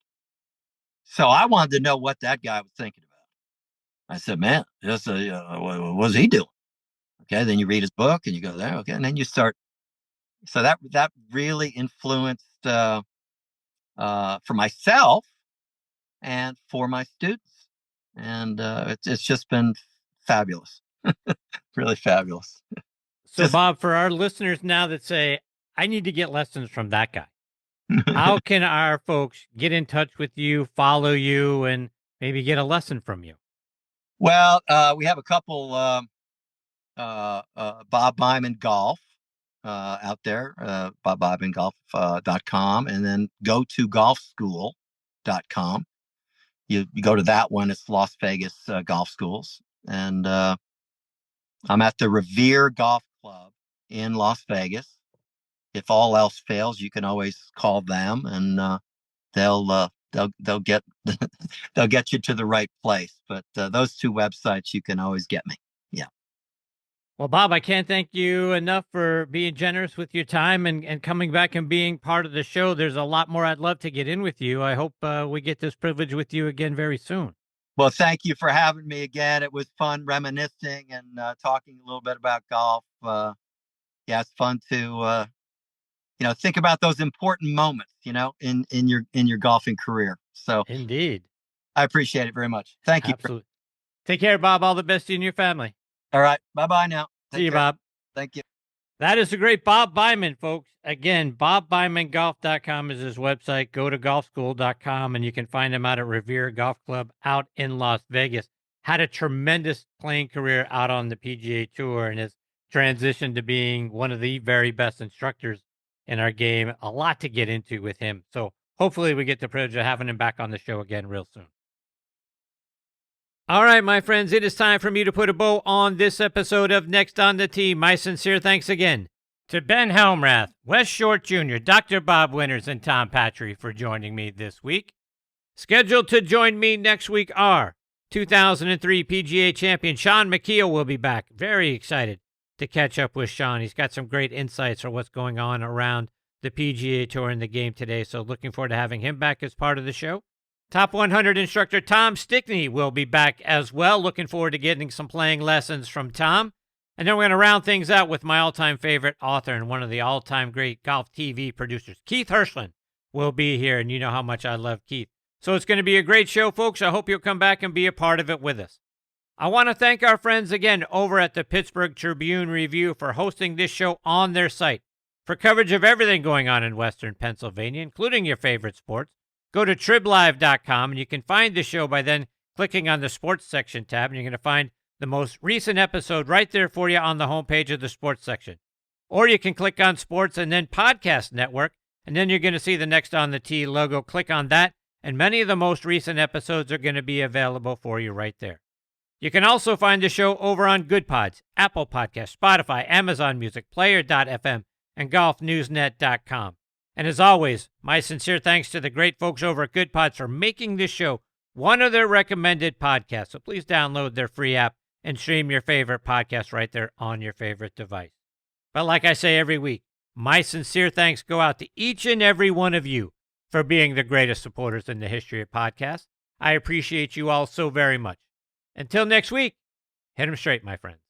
So I wanted to know what that guy was thinking about. I said, man, what was he doing? Okay, then you read his book and you go there, okay, and then you start. So that really influenced for myself and for my students, and it's just been fabulous, really fabulous. So, Bob, for our listeners now that say, I need to get lessons from that guy, how can our folks get in touch with you, follow you, and maybe get a lesson from you? Well, we have a couple, Bob Byman Golf out there, bobbymangolf.com, and then go to golfschool.com. You go to that one, it's Las Vegas Golf Schools. And I'm at the Revere Golf Club in Las Vegas. If all else fails, you can always call them, and they'll get they'll get you to the right place. But those 2 websites, you can always get me. Yeah. Well, Bob, I can't thank you enough for being generous with your time and coming back and being part of the show. There's a lot more I'd love to get in with you. I hope we get this privilege with you again very soon. Well, thank you for having me again. It was fun reminiscing and talking a little bit about golf. It's fun to think about those important moments, in your golfing career. So indeed, I appreciate it very much. Thank you. Absolutely. Take care, Bob. All the best to you and your family. All right. Bye-bye now. See you, Bob. Thank you. That is the great Bob Byman, folks. Again, bobbymangolf.com is his website. Go to golfschool.com, and you can find him out at Revere Golf Club out in Las Vegas. Had a tremendous playing career out on the PGA Tour and has transitioned to being one of the very best instructors in our game. A lot to get into with him. So hopefully we get the privilege of having him back on the show again real soon. All right, my friends, it is time for me to put a bow on this episode of Next on the Tee. My sincere thanks again to Ben Helmrath, Wes Short Jr., Dr. Bob Winters, and Tom Patri for joining me this week. Scheduled to join me next week are 2003 PGA champion Sean McKeel will be back. Very excited to catch up with Sean. He's got some great insights for what's going on around the PGA Tour and the game today, so looking forward to having him back as part of the show. Top 100 instructor Tom Stickney will be back as well. Looking forward to getting some playing lessons from Tom. And then we're going to round things out with my all-time favorite author and one of the all-time great golf TV producers, Keith Hirschland, will be here. And you know how much I love Keith. So it's going to be a great show, folks. I hope you'll come back and be a part of it with us. I want to thank our friends again over at the Pittsburgh Tribune-Review for hosting this show on their site. For coverage of everything going on in Western Pennsylvania, including your favorite sports, go to triblive.com, and you can find the show by then clicking on the sports section tab, and you're going to find the most recent episode right there for you on the homepage of the sports section. Or you can click on sports and then podcast network, and then you're going to see the Next on the Tee logo. Click on that, and many of the most recent episodes are going to be available for you right there. You can also find the show over on Good Pods, Apple Podcasts, Spotify, Amazon Music, Player.fm, and GolfNewsNet.com. And as always, my sincere thanks to the great folks over at Good Pods for making this show one of their recommended podcasts. So please download their free app and stream your favorite podcast right there on your favorite device. But like I say every week, my sincere thanks go out to each and every one of you for being the greatest supporters in the history of podcasts. I appreciate you all so very much. Until next week, hit 'em straight, my friends.